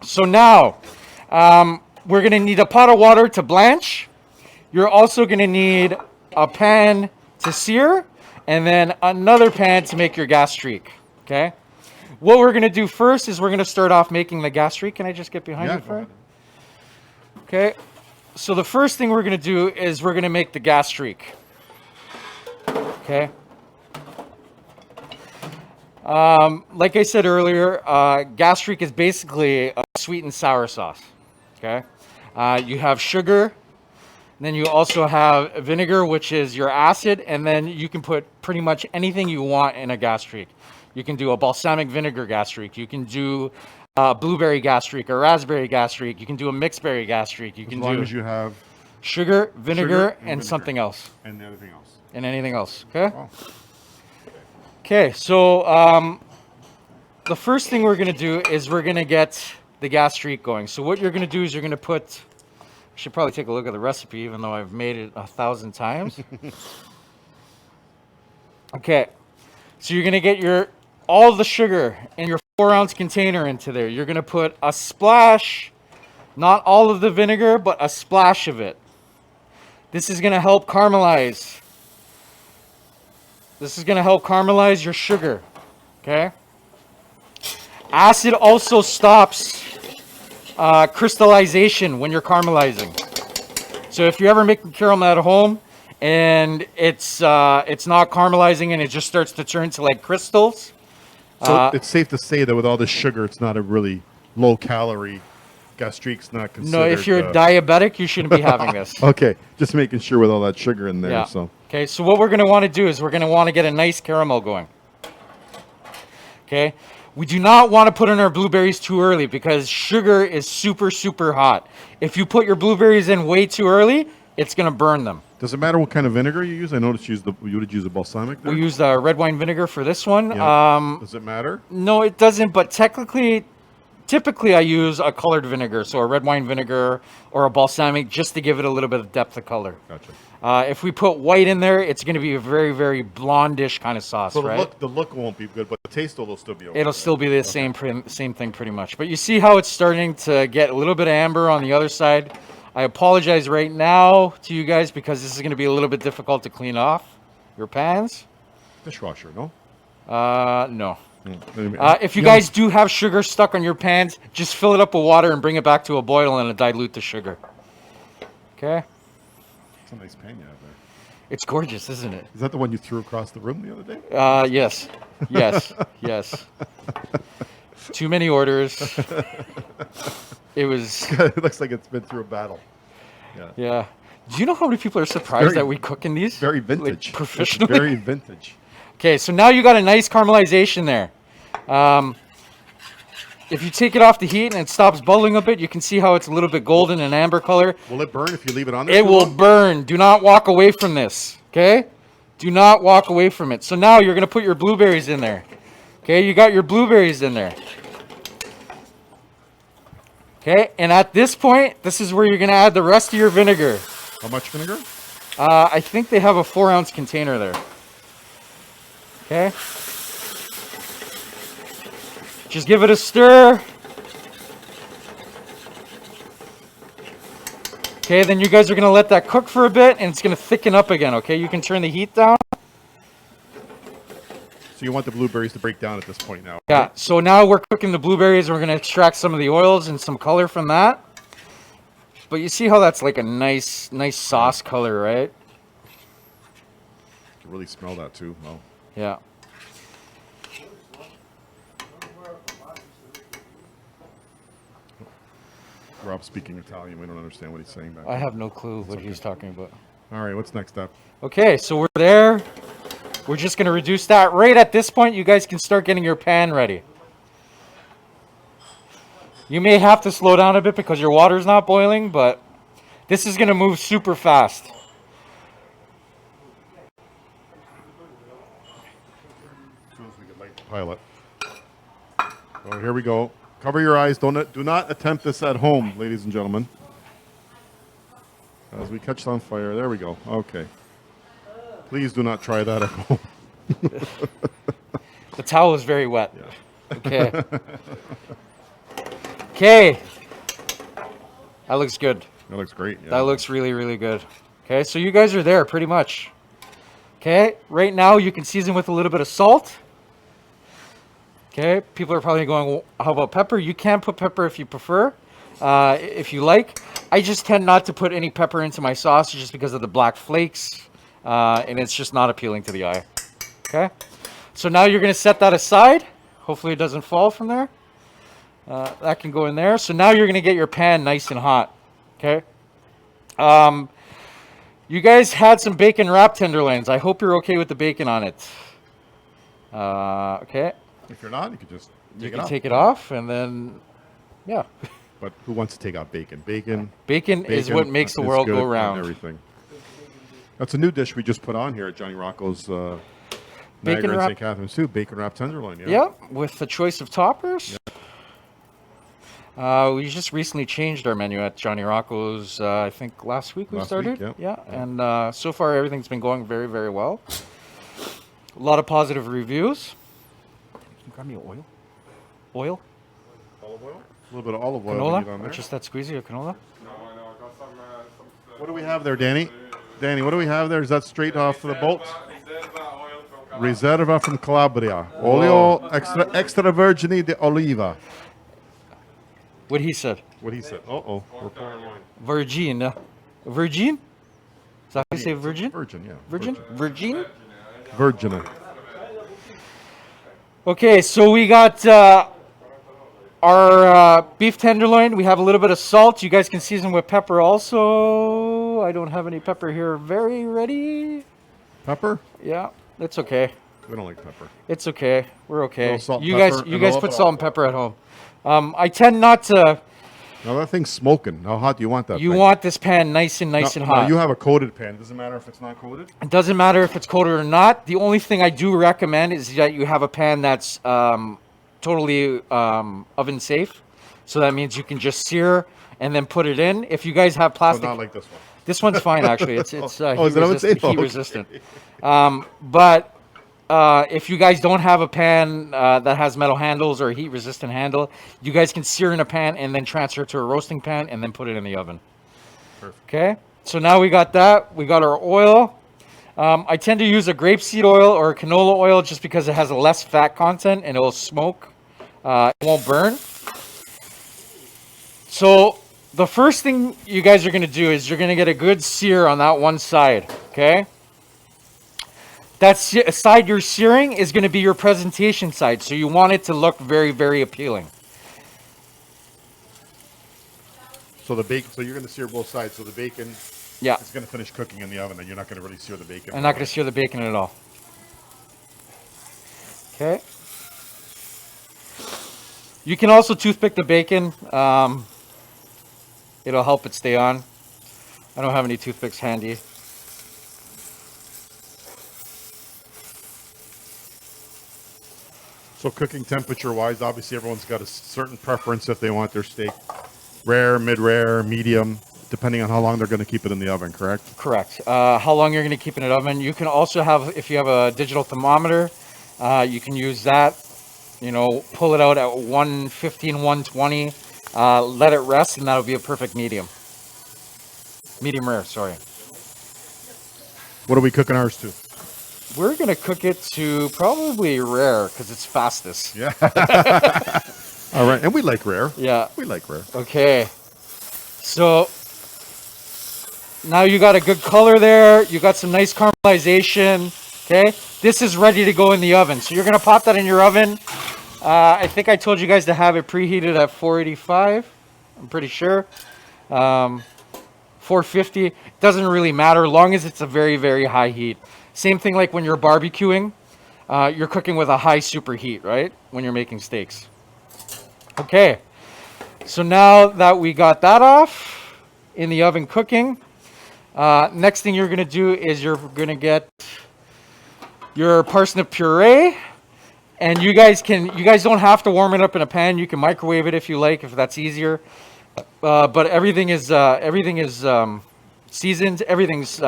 So now we're gonna need a pot of water to blanch. You're also gonna need a pan to sear, and then another pan to make your gastrique. Okay. What we're gonna do first is we're gonna start off making the gastrique. Can I just get behind Yeah, you go for ahead. Okay. So the first thing we're going to do is we're going to make the gastrique. Okay. Like I said earlier, gastrique is basically a sweet and sour sauce. Okay. You have sugar. Then you also have vinegar, which is your acid. And then you can put pretty much anything you want in a gastrique. You can do a balsamic vinegar gastrique. You can do blueberry gastrique or raspberry gastrique. You can do a mixed berry gastrique. You As can long do as you have sugar, vinegar, sugar and vinegar. something else, and everything else. and anything else. Okay. Oh. Okay. So the first thing we're gonna do is we're gonna get the gastrique going. So what you're gonna do is you're gonna put. I should probably take a look at the recipe, even though I've made it 1,000 times. Okay. So you're gonna get all the sugar in your 4-ounce container into there. You're gonna put a splash, not all of the vinegar, but a splash of it. This is gonna help caramelize. This is gonna help caramelize your sugar. Okay. Acid also stops crystallization when you're caramelizing. So if you're ever making caramel at home and it's not caramelizing and it just starts to turn to like crystals. So it's safe to say that with all this sugar, it's not a really low calorie gastrique's not considered. No, if you're diabetic, you shouldn't be having this. Okay, just making sure with all that sugar in there. Yeah. So Okay, so what we're going to want to do is we're going to want to get a nice caramel going. Okay, we do not want to put in our blueberries too early because sugar is super, super hot. If you put your blueberries in way too early, it's going to burn them. does it matter what kind of vinegar you use? I noticed you would use a balsamic there. We used red wine vinegar for this one. Yeah. Does it matter? No, it doesn't, but typically I use a colored vinegar, so a red wine vinegar or a balsamic just to give it a little bit of depth of color. Gotcha. If we put white in there, it's going to be a very, very blondish kind of sauce, So right? the look won't be good, but the taste will still be okay. It'll still be the same thing pretty much. But you see how it's starting to get a little bit of amber on the other side. I apologize right now to you guys because this is going to be a little bit difficult to clean off your pans. Dishwasher, no? No. Mm. If you guys do have sugar stuck on your pans, just fill it up with water and bring it back to a boil and dilute the sugar. Okay? It's a nice pan you have there. It's gorgeous, isn't it? Is that the one you threw across the room the other day? Yes. Yes. Too many orders. It was, It looks like it's been through a battle. yeah. Do you know how many people are surprised Very- that we cook in these? Very vintage. Like, professionally? It's very vintage. Okay, so now you got a nice caramelization there. If you take it off the heat and it stops bubbling a bit, you can see how it's a little bit golden and amber color. Will it burn if you leave it on there? It too will long? burn. Do not walk away from this, okay? Do not walk away from it. So now you're going to put your blueberries in there. Okay, you got your blueberries in there. Okay, and at this point, this is where you're going to add the rest of your vinegar. How much vinegar? I think they have a 4-ounce container there. Okay. Just give it a stir. Okay, then you guys are going to let that cook for a bit, and it's going to thicken up again, okay? You can turn the heat down. So you want the blueberries to break down at this point now? Yeah, so now we're cooking the blueberries. We're going to extract some of the oils and some color from that. But you see how that's like a nice sauce color, right? You can really smell that too. Well, Yeah. Rob's speaking Italian. We don't understand what he's saying back I there. have no clue what he's talking about. All right, what's next up? Okay, so we're there. We're just going to reduce that. Right at this point, you guys can start getting your pan ready. You may have to slow down a bit because your water's not boiling, but this is going to move super fast. As soon as we get light the pilot. Oh, here we go. Cover your eyes. Do not attempt this at home, ladies and gentlemen. As we catch on fire. There we go. Okay. Please do not try that at home. The towel is very wet. Yeah. Okay. Okay. That looks good. That looks great. Yeah. That looks really, really good. Okay, so you guys are there pretty much. Okay, right now you can season with a little bit of salt. Okay, people are probably going, well, how about pepper? You can put pepper if you prefer, if you like. I just tend not to put any pepper into my sauce just because of the black flakes, and it's just not appealing to the eye. Okay, so now you're going to set that aside. Hopefully it doesn't fall from there. That can go in there. So now you're going to get your pan nice and hot. Okay. You guys had some bacon wrap tenderloins. I hope you're okay with the bacon on it. Okay. If you're not, you could just You can take it off, and then, yeah. But who wants to take out bacon? Bacon Bacon is what makes the world good go and round. everything. That's a new dish we just put on here at Johnny Rocco's Bacon Niagara and wrap- St. Catharines too. Bacon wrap tenderloin. Yeah. Yep, with the choice of toppers. We just recently changed our menu at Johnny Rocco's. I think last week we Last started. week, Yeah, and so far everything's been going very, very well. A lot of positive reviews. Can you grab me oil? Oil? Olive oil. A little bit of olive oil we need on Canola? there. Or just that squeezy of canola? What do we have there, Danny? Danny, what do we have there? Is that straight off the boat? Riserva from Calabria. Olio extra virgine de oliva. What he said. What he said. Uh-oh. We're pouring wine. Virgin. Virgin? Is that how you say virgin? Virgin, yeah. Virgin? Virgin? Virgin. Okay, so we got our beef tenderloin. We have a little bit of salt. You guys can season with pepper also. I don't have any pepper here very ready. Pepper? Yeah, it's okay. We don't like pepper. It's okay. We're okay. Little salt, You pepper, guys and a put little salt and pepper at home. I tend not to. Now that thing's smoking. How hot do you want that You thing? want this pan nice and No, hot. you have a coated pan. Doesn't matter if it's not coated? It doesn't matter if it's coated or not. The only thing I do recommend is that you have a pan that's totally oven safe. So that means you can just sear and then put it in. If you guys have So plastic, not like this one. this one's fine actually. It's Oh, is it oven resistant, safe? heat Okay. resistant. But if you guys don't have a pan that has metal handles or a heat resistant handle, you guys can sear in a pan and then transfer it to a roasting pan and then put it in the oven. Perfect. Okay, so now we got that. We got our oil. I tend to use a grapeseed oil or a canola oil just because it has a less fat content and it will smoke. It won't burn. So the first thing you guys are going to do is you're going to get a good sear on that one side. Okay. That side you're searing is going to be your presentation side. So you want it to look very, very appealing. So the bacon. So you're going to sear both sides. So the bacon Yeah. is going to finish cooking in the oven, and you're not going to really sear the bacon. I'm not going to sear the bacon at all. Okay. You can also toothpick the bacon. It'll help it stay on. I don't have any toothpicks handy. So cooking temperature wise, obviously everyone's got a certain preference if they want their steak rare, mid-rare, medium, depending on how long they're going to keep it in the oven, correct? Correct. How long you're going to keep it in the oven. You can also have, if you have a digital thermometer, You can use that, you know, pull it out at 115, 120, let it rest, and that'll be a perfect medium. Medium rare, sorry. What are we cooking ours to? We're going to cook it to probably rare because it's fastest. Yeah. All right. And we like rare. Yeah. We like rare. Okay. So now you got a good color there. You got some nice caramelization. Okay. This is ready to go in the oven. So you're going to pop that in your oven. I think I told you guys to have it preheated at 485. I'm pretty sure. 450. Doesn't really matter, as long as it's a very, very high heat. Same thing like when you're barbecuing. You're cooking with a high superheat, right? When you're making steaks. Okay. So now that we got that off in the oven cooking, next thing you're going to do is you're going to get your parsnip puree. And you guys don't have to warm it up in a pan. You can microwave it if you like, if that's easier. But everything is seasoned. Everything's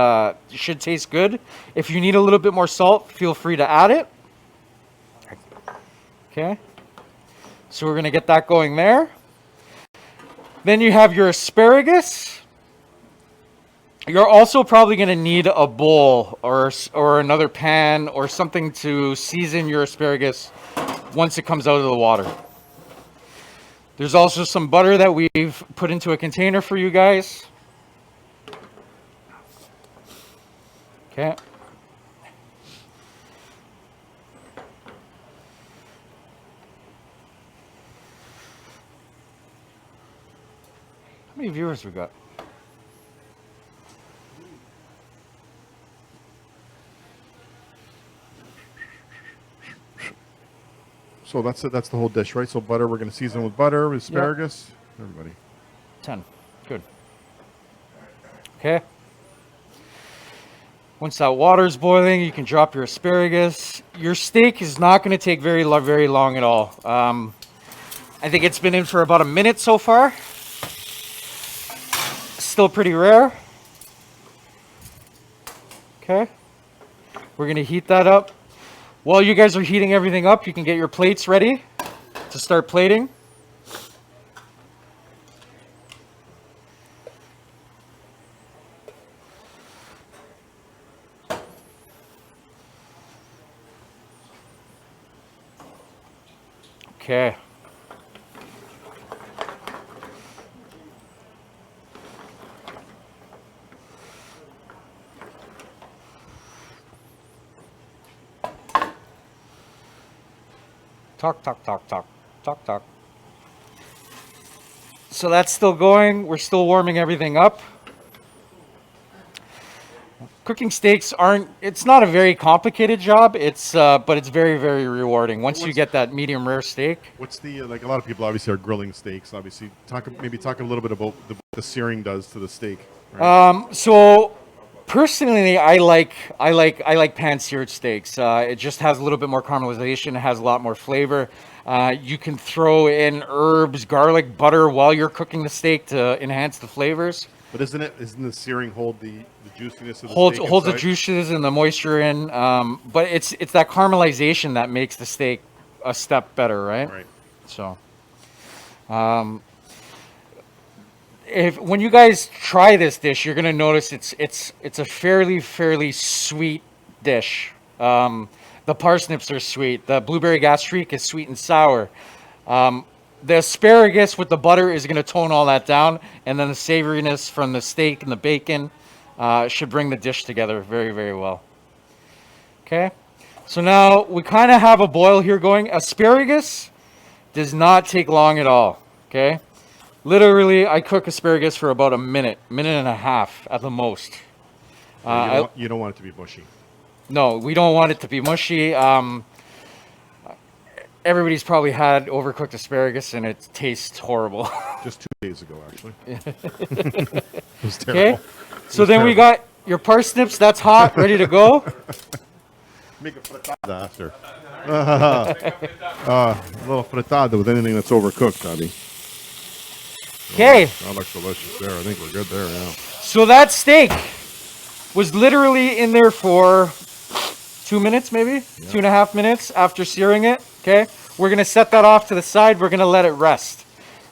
should taste good. If you need a little bit more salt, feel free to add it. Okay. So we're gonna get that going there. Then you have your asparagus. You're also probably gonna need a bowl or another pan or something to season your asparagus once it comes out of the water. There's also some butter that we've put into a container for you guys. Okay. How many viewers we got? So that's it. That's the whole dish, right? So butter, we're going to season with butter, asparagus. Yep. Everybody. 10. Good. Okay. Once that water is boiling, you can drop your asparagus. Your steak is not going to take very long at all. I think it's been in for about a minute so far. Still pretty rare. Okay. We're going to heat that up. While you guys are heating everything up, you can get your plates ready to start plating. Okay. Talk, talk, talk, talk, talk, talk. So that's still going. We're still warming everything up. Cooking steaks it's not a very complicated job. But it's very, very rewarding once you get that medium rare steak. What's the, like a lot of people obviously are grilling steaks, obviously. Maybe talk a little bit about what the searing does to the steak. Right? So personally, I like pan-seared steaks. It just has a little bit more caramelization. It has a lot more flavor. You can throw in herbs, garlic, butter while you're cooking the steak to enhance the flavors. But isn't the searing hold the juiciness of the steak Holds the inside? juices and the moisture in. But it's that caramelization that makes the steak a step better, right? Right. So, when you guys try this dish, you're gonna notice it's a fairly sweet dish. The parsnips are sweet. The blueberry gastrique is sweet and sour. The asparagus with the butter is gonna tone all that down, and then the savoriness from the steak and the bacon should bring the dish together very, very well. Okay, so now we kind of have a boil here going. Asparagus does not take long at all. Okay. Literally, I cook asparagus for about a minute and a half at the most. You don't want it to be mushy. No, we don't want it to be mushy. Everybody's probably had overcooked asparagus and it tastes horrible. Just 2 days ago, actually. It was terrible. Okay, so then we got your parsnips. That's hot, ready to go. Make a frittata after. A little frittata with anything that's overcooked, Abby. Okay. That looks delicious there. I think we're good there, yeah. So that steak was literally in there for 2 minutes maybe, 2.5 minutes after searing it. Okay, we're gonna set that off to the side. We're gonna let it rest.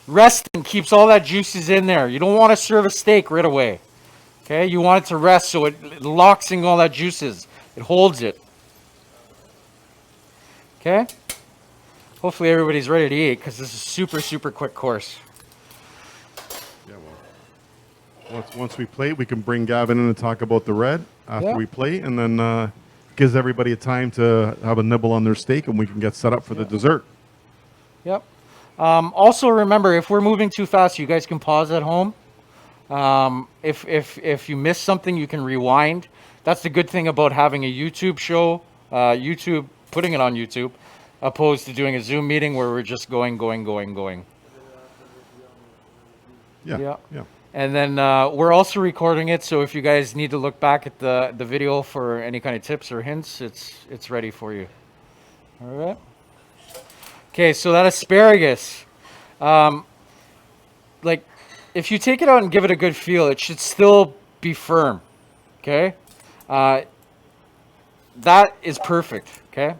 Resting keeps all that juices in there. You don't want to serve a steak right away. Okay, you want it to rest so it locks in all that juices. It holds it. Okay, hopefully everybody's ready to eat because this is super quick course. Yeah, well, once we plate, we can bring Gavin in and talk about the red after Yeah. we plate, and then gives everybody a time to have a nibble on their steak, and we can get set up for the dessert. Yep. Also remember, if we're moving too fast, you guys can pause at home. If you miss something, you can rewind. That's the good thing about having a YouTube show, putting it on YouTube, opposed to doing a Zoom meeting where we're just going. Yeah. And then we're also recording it, so if you guys need to look back at the video for any kind of tips or hints, it's ready for you. All right. Okay, so that asparagus, like if you take it out and give it a good feel, it should still be firm. Okay, that is perfect. Okay,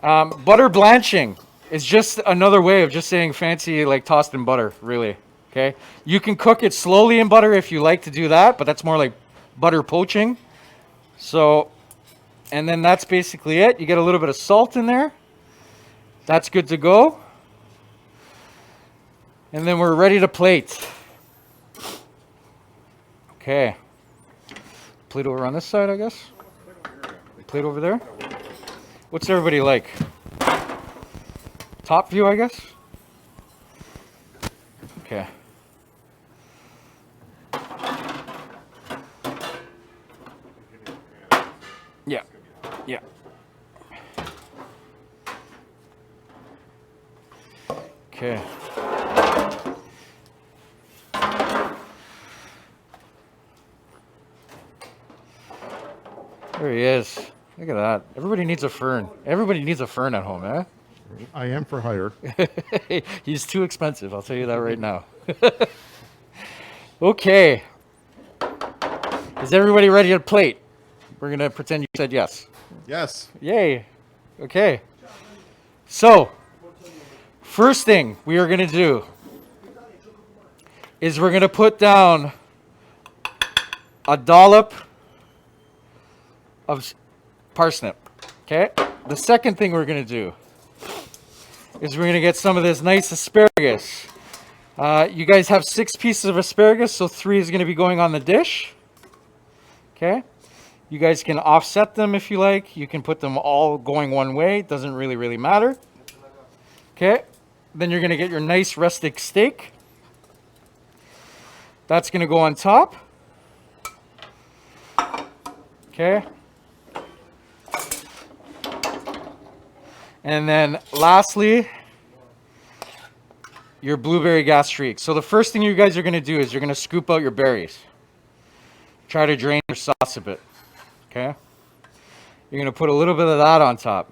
butter blanching is just another way of just saying fancy like tossed in butter, really. Okay, you can cook it slowly in butter if you like to do that, but that's more like butter poaching. So, and then that's basically it. You get a little bit of salt in there. That's good to go. And then we're ready to plate. Okay. Plate over on this side, I guess. Plate over there. What's everybody like? Top view, I guess. Okay. Yeah. Yeah. Okay. There he is. Look at that. Everybody needs a fern. Everybody needs a fern at home, eh? I am for hire. He's too expensive, I'll tell you that right now. Okay. Is everybody ready to plate? We're going to pretend you said yes. Yes. Yay. Okay. So, first thing we are going to do is we're going to put down a dollop of parsnip. Okay? The second thing we're going to do is we're going to get some of this nice asparagus. You guys have 6 pieces of asparagus, so 3 is going to be going on the dish. Okay? You guys can offset them if you like. You can put them all going one way. It doesn't really matter. Okay? Then you're going to get your nice rustic steak. That's going to go on top. Okay? And then lastly, your blueberry gastrique. So the first thing you guys are going to do is you're going to scoop out your berries. Try to drain your sauce a bit. Okay? You're going to put a little bit of that on top.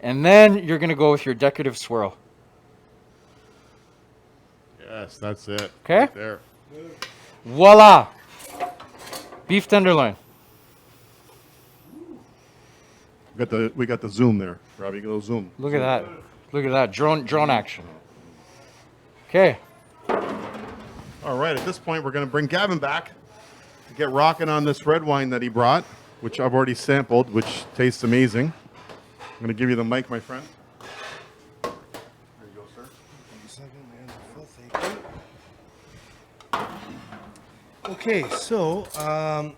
And then you're going to go with your decorative swirl. Yes, that's it. Okay? Right there. Voila! Beef tenderloin. We got the zoom there. Robbie, get a little zoom. Look at that. Look at that. Drone action. Okay. All right, at this point, we're going to bring Gavin back to get rocking on this red wine that he brought, which I've already sampled, which tastes amazing. I'm going to give you the mic, my friend. There you go, sir. Okay, so I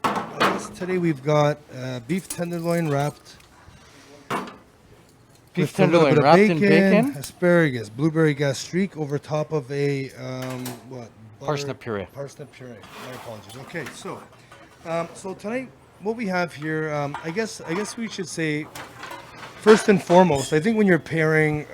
guess today we've got beef tenderloin wrapped. Beef with a little tenderloin bit of wrapped in bacon. asparagus, blueberry gastrique over top of a what? Parsnip puree. Parsnip puree. My apologies. Okay, so so tonight what we have here, I guess we should say first and foremost, I think when you're pairing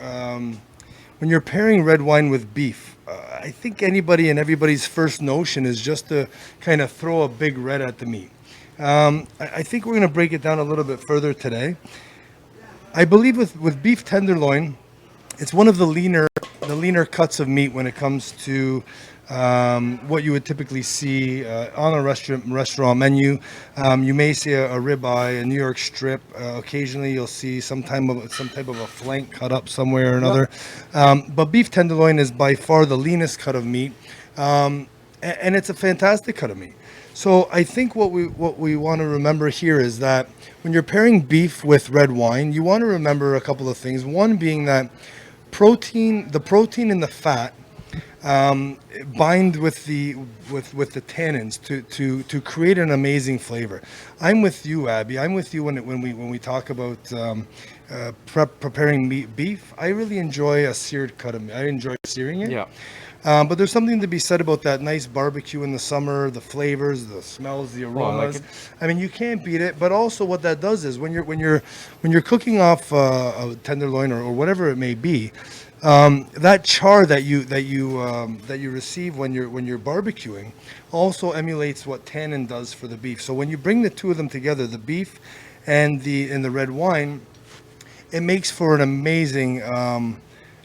red wine with beef, I think anybody and everybody's first notion is just to kind of throw a big red at the meat. I think we're going to break it down a little bit further today. I believe with beef tenderloin, it's one of the leaner leaner cuts of meat when it comes to what you would typically see on a restaurant menu. You may see a ribeye, a New York strip. Occasionally, you'll see some type of a flank cut up somewhere or another. But beef tenderloin is by far the leanest cut of meat, and it's a fantastic cut of meat. So I think what we want to remember here is that when you're pairing beef with red wine, you want to remember a couple of things. One being that the protein in the fat bind with the tannins to create an amazing flavor. I'm with you, Abby. I'm with you when we talk about preparing beef. I really enjoy a seared cut of meat. I enjoy searing it. Yeah. But there's something to be said about that nice barbecue in the summer, the flavors, the smells, the aromas. I mean, you can't beat it. But also, what that does is when you're cooking off a tenderloin or whatever it may be, that char that you receive when you're barbecuing also emulates what tannin does for the beef. So when you bring the two of them together, the beef and the red wine, it makes for an amazing.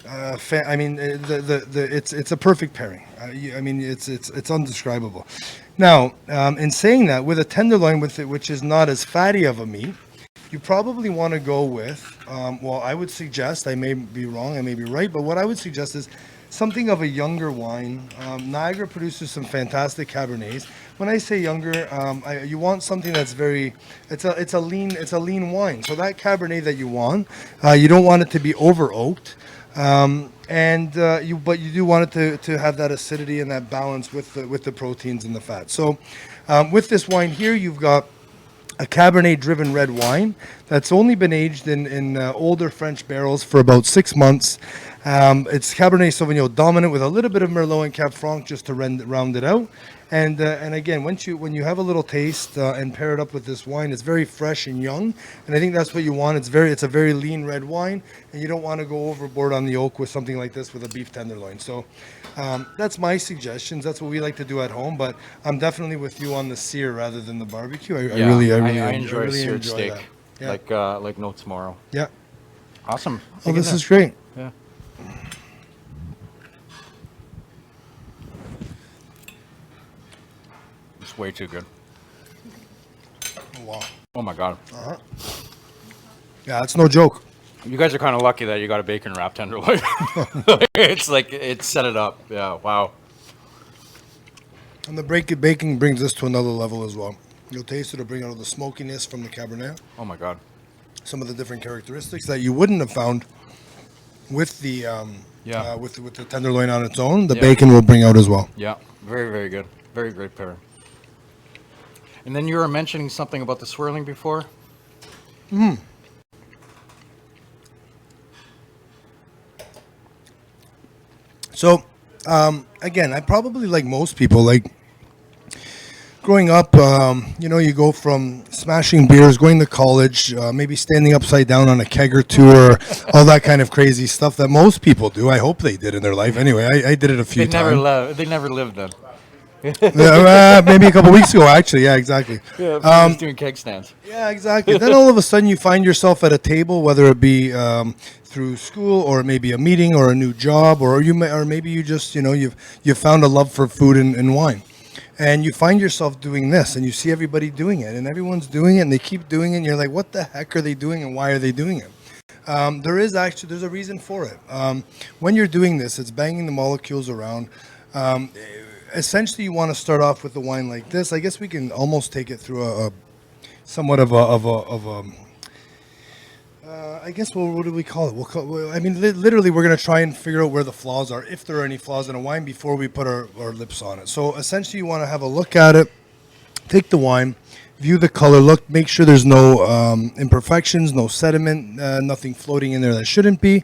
I mean, it's a perfect pairing. I mean, it's undescribable. Now, in saying that, with a tenderloin which is not as fatty of a meat, you probably want to go with. Well, I would suggest. I may be wrong. I may be right. But what I would suggest is something of a younger wine. Niagara produces some fantastic Cabernets. When I say younger, you want something that's very. It's a lean wine. So that Cabernet that you want, you don't want it to be over oaked. But you do want it to have that acidity and that balance with the proteins and the fat. So with this wine here, you've got a Cabernet-driven red wine that's only been aged in older French barrels for about 6 months. It's Cabernet Sauvignon dominant with a little bit of Merlot and Cab Franc just to round it out. And again, when you have a little taste and pair it up with this wine, it's very fresh and young, and I think that's what you want. It's a very lean red wine, and you don't want to go overboard on the oak with something like this with a beef tenderloin. So that's my suggestions. That's what we like to do at home. But I'm definitely with you on the sear rather than the barbecue. I really enjoy a seared steak, that. Yeah. like no tomorrow. Yeah. Awesome. Oh, this is great. Yeah. It's way too good. Oh, wow. Oh my god. Uh-huh. Yeah, it's no joke. You guys are kind of lucky that you got a bacon wrap tenderloin. It's like it set it up. Yeah. Wow. And the baking brings this to another level as well. You'll taste it. It'll bring out the smokiness from the Cabernet. Oh my god. Some of the different characteristics that you wouldn't have found with the with the tenderloin on its own. The bacon will bring out as well. Yeah. Very, very good. Very great pairing. And then you were mentioning something about the swirling before. So, again, I probably, like most people, like growing up, you go from smashing beers, going to college, maybe standing upside down on a keg or two, or all that kind of crazy stuff that most people do. I hope they did in their life. Anyway, I did it a few times. They never lived then. Maybe a couple weeks ago, actually. Yeah, exactly. Yeah, just doing keg stands. Yeah, exactly. Then all of a sudden you find yourself at a table, whether it be through school or maybe a meeting or a new job, or maybe you just you've found a love for food and wine, and you find yourself doing this, and you see everybody doing it, and everyone's doing it, and they keep doing it, and you're like, what the heck are they doing, and why are they doing it? There's a reason for it. When you're doing this, it's banging the molecules around. Essentially, you want to start off with the wine like this. I guess we can almost take it through a somewhat of a I guess what do we call it? Literally, we're going to try and figure out where the flaws are, if there are any flaws in a wine, before we put our lips on it. So essentially, you want to have a look at it, take the wine, view the color, make sure there's no imperfections, no sediment, nothing floating in there that shouldn't be.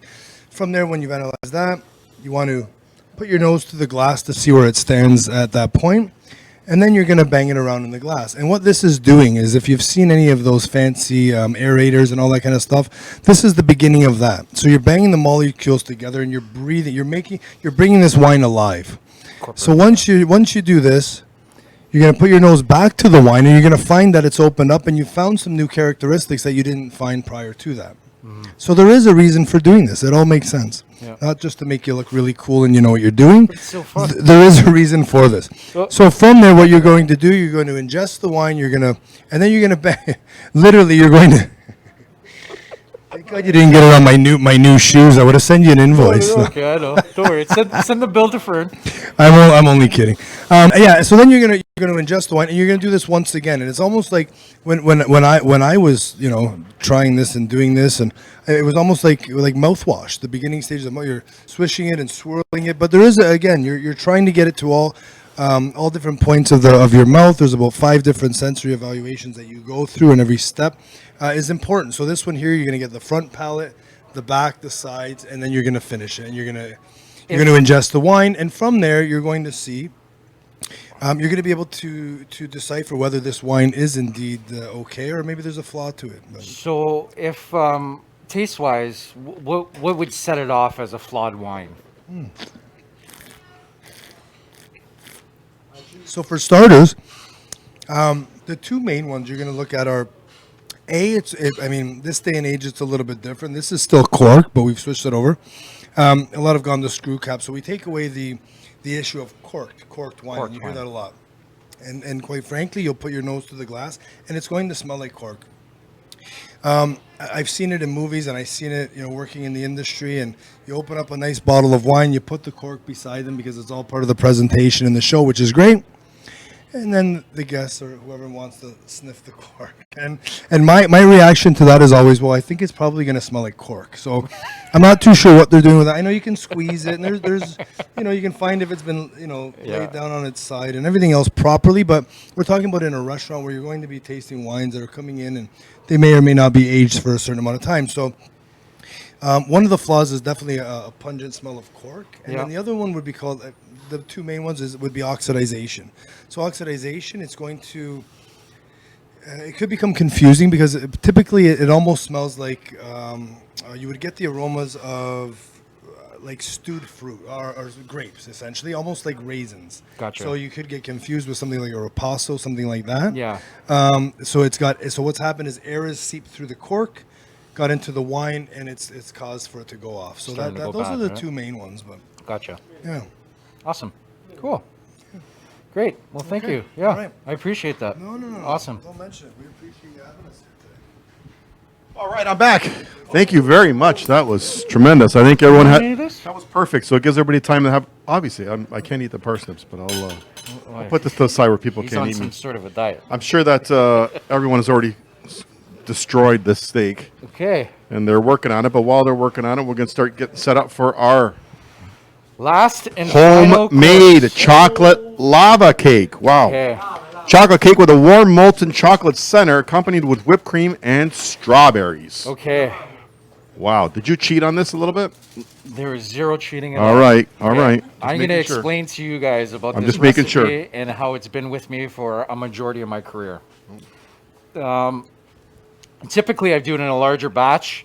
From there, when you've analyzed that, you want to put your nose to the glass to see where it stands at that point, and then you're going to bang it around in the glass. And what this is doing is, if you've seen any of those fancy aerators and all that kind of stuff, this is the beginning of that. So you're banging the molecules together, and you're breathing. You're bringing this wine alive. So once you do this, you're going to put your nose back to the wine, and you're going to find that it's opened up, and you found some new characteristics that you didn't find prior to that. So there is a reason for doing this. It all makes sense. not just to make you look really cool and you know what you're doing. It's so fun. There is a reason for this. Oh. So from there, what you're going to do, you're going to ingest the wine. And then you're going to, literally, you're going to. Thank God you didn't get it on my new shoes. I would have sent you an invoice. Okay, I know. Don't worry. Send the bill to Fern. I'm only kidding. Yeah. So then you're gonna ingest the wine, and you're gonna do this once again, and it's almost like when I was trying this and doing this, and it was almost like mouthwash. The beginning stages of you're swishing it and swirling it, but there is again you're trying to get it to all different points of your mouth. There's about 5 different sensory evaluations that you go through, and every step is important. So this one here, you're gonna get the front palate, the back, the sides, and then you're gonna finish it, and you're gonna ingest the wine, and from there you're going to see. You're going to be able to decipher whether this wine is indeed okay, or maybe there's a flaw to it. So, if taste-wise, what would set it off as a flawed wine? So, for starters, the 2 main ones you're going to look at are this day and age it's a little bit different. This is still cork, but we've switched it over. A lot have gone to screw cap, so we take away the issue of corked wine. You hear that a lot, and quite frankly, you'll put your nose to the glass, and it's going to smell like cork. I've seen it in movies, and I've seen it, working in the industry. And you open up a nice bottle of wine, you put the cork beside them because it's all part of the presentation in the show, which is great. And then the guests or whoever wants to sniff the cork. And my reaction to that is always, well, I think it's probably going to smell like cork. So I'm not too sure what they're doing with that. I know you can squeeze it, and there's you can find if it's been, laid down on its side and everything else properly. But we're talking about in a restaurant where you're going to be tasting wines that are coming in, and they may or may not be aged for a certain amount of time. So one of the flaws is definitely a pungent smell of cork. And then the other one would be called... the 2 main ones would be oxidization. So oxidization, it's going to, it could become confusing because typically it almost smells like you would get the aromas of like stewed fruit or grapes, essentially, almost like raisins. Gotcha. So you could get confused with something like a ripasso, something like that. Yeah. So what's happened is air has seeped through the cork, got into the wine, and it's caused for it to go off. So those are the 2 main ones. But Gotcha. yeah. Awesome. Cool. Great. Well, thank you. Yeah, right. I appreciate that. No. Awesome. Don't mention it. We appreciate you having us here today. All right, I'm back. Thank you very much. That was tremendous. I think everyone had. Any of this? That was perfect. So it gives everybody time to have. Obviously, I can't eat the parsnips, but I'll put this to the side where people He's can't on eat some me. sort of a diet. I'm sure that everyone has already destroyed this steak, Okay. and they're working on it. But while they're working on it, we're going to start getting set up for our Last and final homemade course. chocolate lava cake. Wow. Okay. Chocolate cake with a warm molten chocolate center accompanied with whipped cream and strawberries. Okay. Wow. Did you cheat on this a little bit? There is 0 cheating at All right. All Okay. right. Just I'm going to making sure. explain to you guys about I'm this just making recipe sure. and how it's been with me for a majority of my career. Typically, I do it in a larger batch.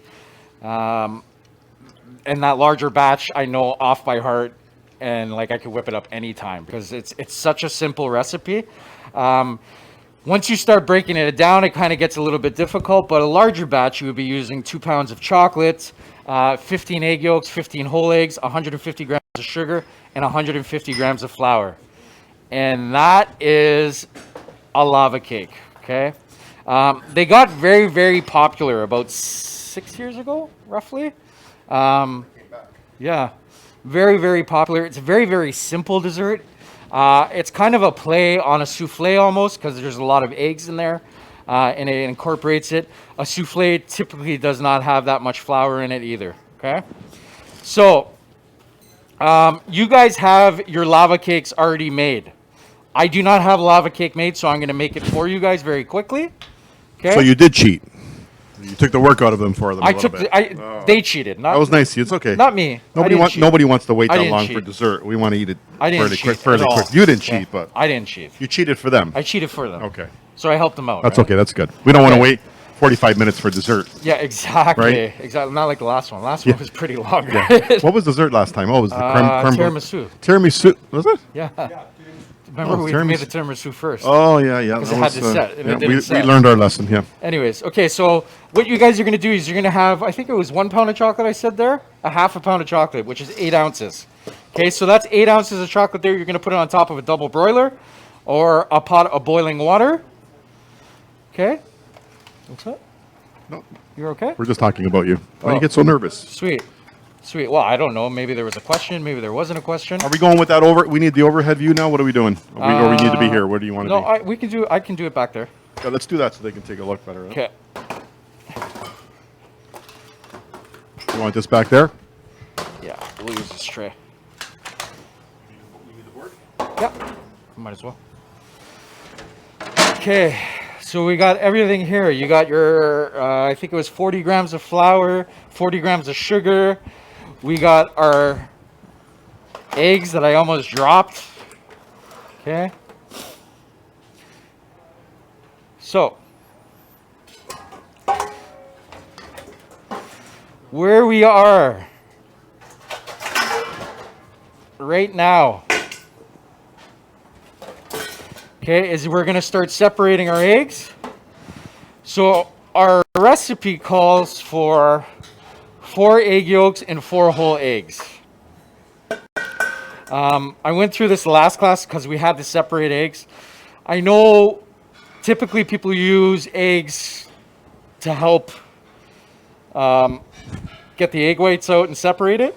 And that larger batch, I know off by heart, and like I could whip it up anytime because it's such a simple recipe. Once you start breaking it down, it kind of gets a little bit difficult. But a larger batch, you would be using 2 pounds of chocolate, 15 egg yolks, 15 whole eggs, 150 grams of sugar, and 150 grams of flour. And that is a lava cake. Okay, they got very, very popular about 6 years ago, roughly. Yeah, very, very popular. It's a very, very simple dessert. It's kind of a play on a souffle almost because there's a lot of eggs in there, and it incorporates it. A souffle typically does not have that much flour in it either, okay? So, you guys have your lava cakes already made. I do not have a lava cake made, so I'm going to make it for you guys very quickly, okay? So you did cheat. You took the work out of them for them. They cheated. Not That was nice. It's okay. Not me. Nobody wants to wait I that didn't long cheat. for dessert. We want to eat it I didn't fairly cheat quick. at Fairly all. quick. You didn't Yeah. cheat, but I didn't cheat. you cheated for them. I cheated for them. Okay. So I helped them out. That's right? okay. That's good. We don't want to Okay. wait 45 minutes for dessert. Yeah, exactly. Right? Exactly. Not like the last one. Last Yeah. one was pretty long. Yeah. What was dessert last time? Oh, it was the creme Tiramisu. Tiramisu. Was it? Yeah. Remember we made the tiramisu first. Oh, yeah, yeah. Because it had to set, and it didn't we set. learned our lesson, yeah. Anyways, okay, so what you guys are going to do is you're going to have, I think it was 1 pound of chocolate I said there, a half a pound of chocolate, which is 8 ounces. Okay, so that's 8 ounces of chocolate there. You're going to put it on top of a double broiler or a pot of boiling water. Okay. What's that? No, You're okay? we're just talking about you. Why do Oh. you get so nervous? Sweet. Sweet. Well, I don't know. Maybe there was a question. Maybe there wasn't a question. Are we going with that over? We need the overhead view now? What are we doing? Or we need to be here? Where do you want to No, be? I can do it back there. Yeah, let's do that so they can take a look better. Huh? Okay. You want this back there? Yeah, we'll use this tray. You need the board? Yep. Might as well. Okay. So we got everything here. You got your, I think it was 40 grams of flour, 40 grams of sugar. We got our eggs that I almost dropped. Okay. So, where we are right now, okay, is we're going to start separating our eggs. So our recipe calls for 4 egg yolks and 4 whole eggs. I went through this last class because we had to separate eggs. I know typically people use eggs to help get the egg whites out and separate it.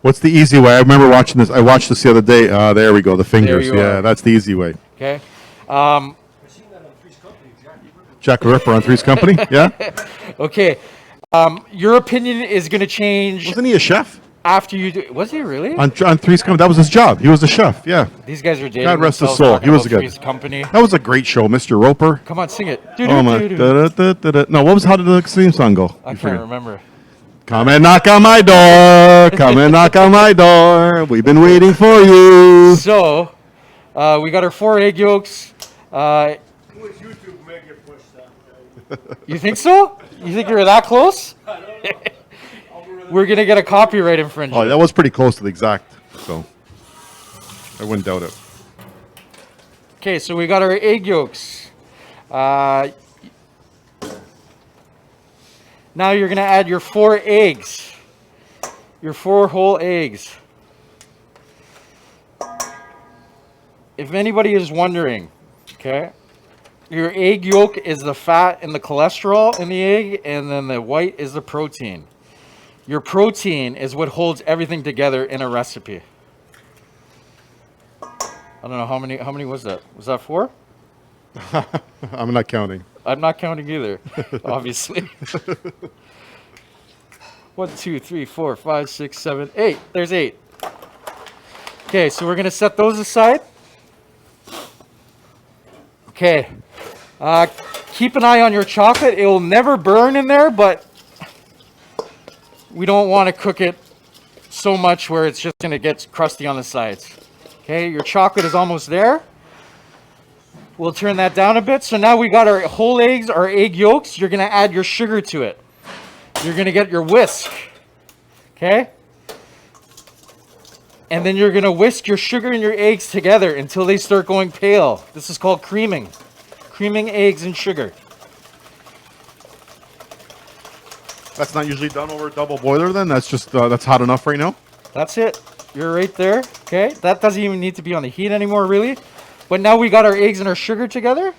What's the easy way? I remember watching this. I watched this the other day. There we go. The fingers. you Yeah, are. that's the easy way. Okay. I've seen that on Three's Company, Jack the Ripper on Three's Company. Yeah. Okay. Your opinion is going to change Wasn't he a chef after you do. Was he really? on Three's Company? That was his job. He was a chef. Yeah. These guys are dating. God rest his themselves soul. talking He was about good. Three's Company. That was a great show, Mr. Roper. Come on, sing it. Oh my. Da-da-da-da-da. No, what was how did the theme song go? I You can't forget. remember. Come and knock on my door. Come and knock on my door. We've been waiting for you. So, we got our 4 egg yolks. Which YouTube may get pushed out. You think so? You think you're that close? We're gonna get a copyright Oh, infringement. that was pretty close to the exact. So I wouldn't doubt it. Okay, so we got our egg yolks. Now you're gonna add your 4 eggs. Your 4 whole eggs. If anybody is wondering, okay, your egg yolk is the fat and the cholesterol in the egg, and then the white is the protein. Your protein is what holds everything together in a recipe. I don't know how many was that? Was that 4? I'm not counting. I'm not counting either, obviously. 1, 2, 3, 4, 5, 6, 7, 8. There's 8. Okay, so we're gonna set those aside. Okay. Keep an eye on your chocolate. It will never burn in there, but we don't want to cook it so much where it's just gonna get crusty on the sides. Okay, your chocolate is almost there. We'll turn that down a bit. So now we got our whole eggs, our egg yolks. You're gonna add your sugar to it. You're gonna get your whisk. Okay? And then you're gonna whisk your sugar and your eggs together until they start going pale. This is called creaming. Creaming eggs and sugar. That's not usually done over a double boiler then? That's just, that's hot enough right now? That's it. You're right there. Okay? That doesn't even need to be on the heat anymore, really. But now we got our eggs and our sugar together.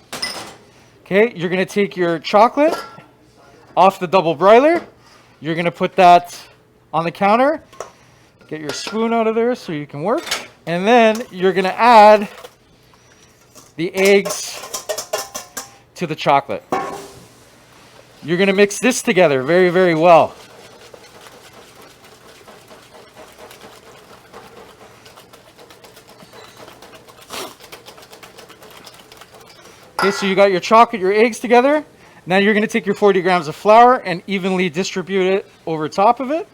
Okay? You're going to take your chocolate off the double broiler. You're going to put that on the counter. Get your spoon out of there so you can work. And then you're going to add the eggs to the chocolate. You're going to mix this together very, very well. Okay, so you got your chocolate, your eggs together. Now you're going to take your 40 grams of flour and evenly distribute it over top of it.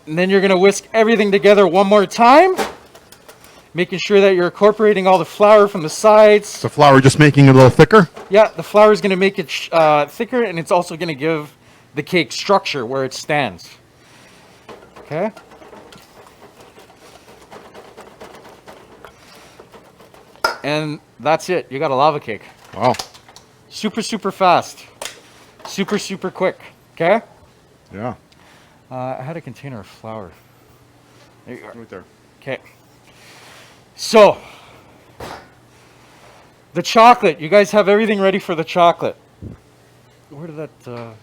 And then you're going to whisk everything together one more time, making sure that you're incorporating all the flour from the sides. The flour just making it a little thicker? Yeah, the flour is going to make it thicker, and it's also going to give the cake structure where it stands. Okay? and that's it. You got a lava cake. Wow. Super, super fast. Super, super quick. Okay? Yeah. I had a container of flour. There you are. Right there. Okay. So, the chocolate. You guys have everything ready for the chocolate. Where did that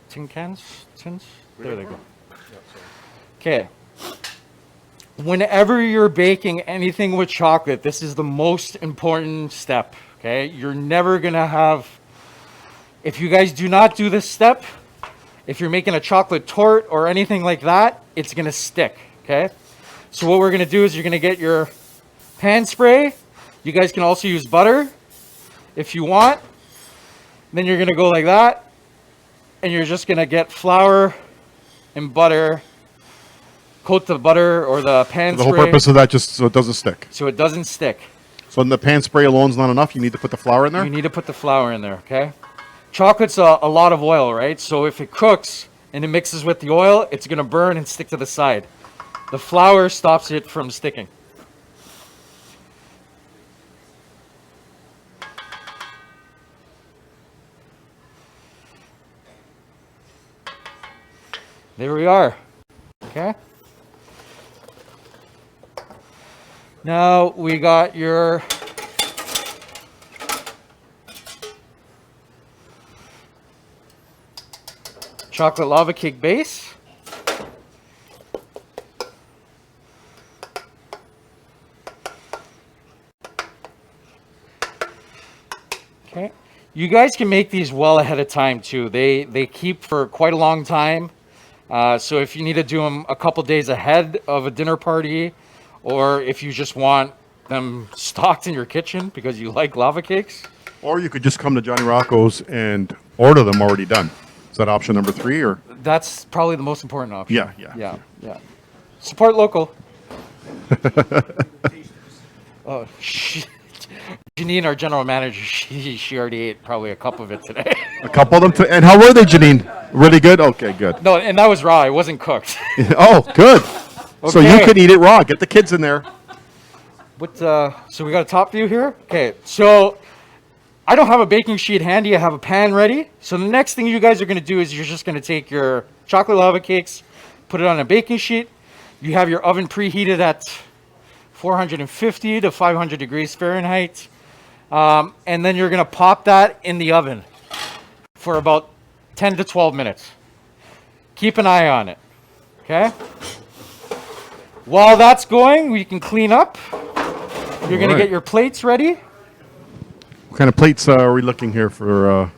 tin cans? Tins? There they go. Okay. Whenever you're baking anything with chocolate, this is the most important step. Okay? You're never going to have... If you guys do not do this step, if you're making a chocolate torte or anything like that, it's going to stick. Okay? So what we're going to do is you're going to get your pan spray. You guys can also use butter if you want. Then you're going to go like that. And you're just going to get flour and butter. Coat the butter or the pan The spray. whole purpose of that just so it doesn't stick. So it doesn't stick. So the pan spray alone is not enough. You need to put the flour in there. You need to put the flour in there, okay? Chocolate's a lot of oil, right? So if it cooks and it mixes with the oil, it's going to burn and stick to the side. The flour stops it from sticking. There we are. Okay. Now we got your chocolate lava cake base. Okay. You guys can make these well ahead of time too. They keep for quite a long time. So if you need to do them a couple days ahead of a dinner party, or if you just want them stocked in your kitchen because you like lava cakes. Or you could just come to Johnny Rocco's and order them already done. Is that option number 3 or? That's probably the most important option. Yeah. Support local. Oh, Janine, our general manager, she already ate probably a cup of it today. A couple of them. And how were they, Janine? Really good? Okay, good. No, and that was raw. It wasn't cooked. Oh, good. So you Okay. could eat it raw. Get the kids in there. So we got a top view here. Okay, so I don't have a baking sheet handy. I have a pan ready. So the next thing you guys are going to do is you're just going to take your chocolate lava cakes, put it on a baking sheet. You have your oven preheated at 450 to 500 degrees Fahrenheit. And then you're going to pop that in the oven for about 10 to 12 minutes. Keep an eye on it. Okay? While that's going, we can clean up. You're going to Alright. get your plates ready. What kind of plates are we looking here for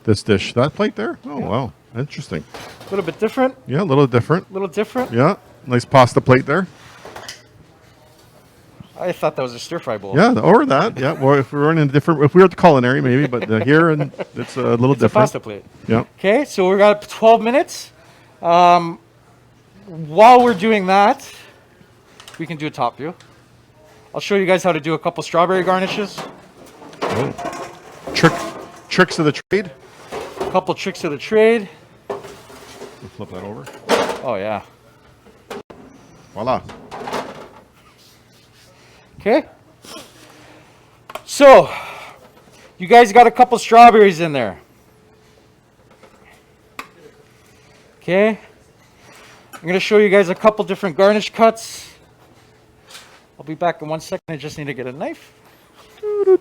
this dish? That plate there? Oh, wow. Interesting. A little bit different. Yeah, a little different. A little different. Yeah. Nice pasta plate there. I thought that was a stir fry bowl. Yeah, or that. Yeah. Well, if we were in a different, if we were at the culinary, maybe, but here and it's a little It's a different. pasta plate. Yeah. Okay, so we got 12 minutes. While we're doing that, we can do a top view. I'll show you guys how to do a couple strawberry garnishes. Oh. Tricks of the trade. A couple tricks of the trade. We'll flip that over. Oh yeah. Voila. Okay. So, you guys got a couple strawberries in there. Okay. I'm going to show you guys a couple different garnish cuts. I'll be back in 1 second. I just need to get a knife. I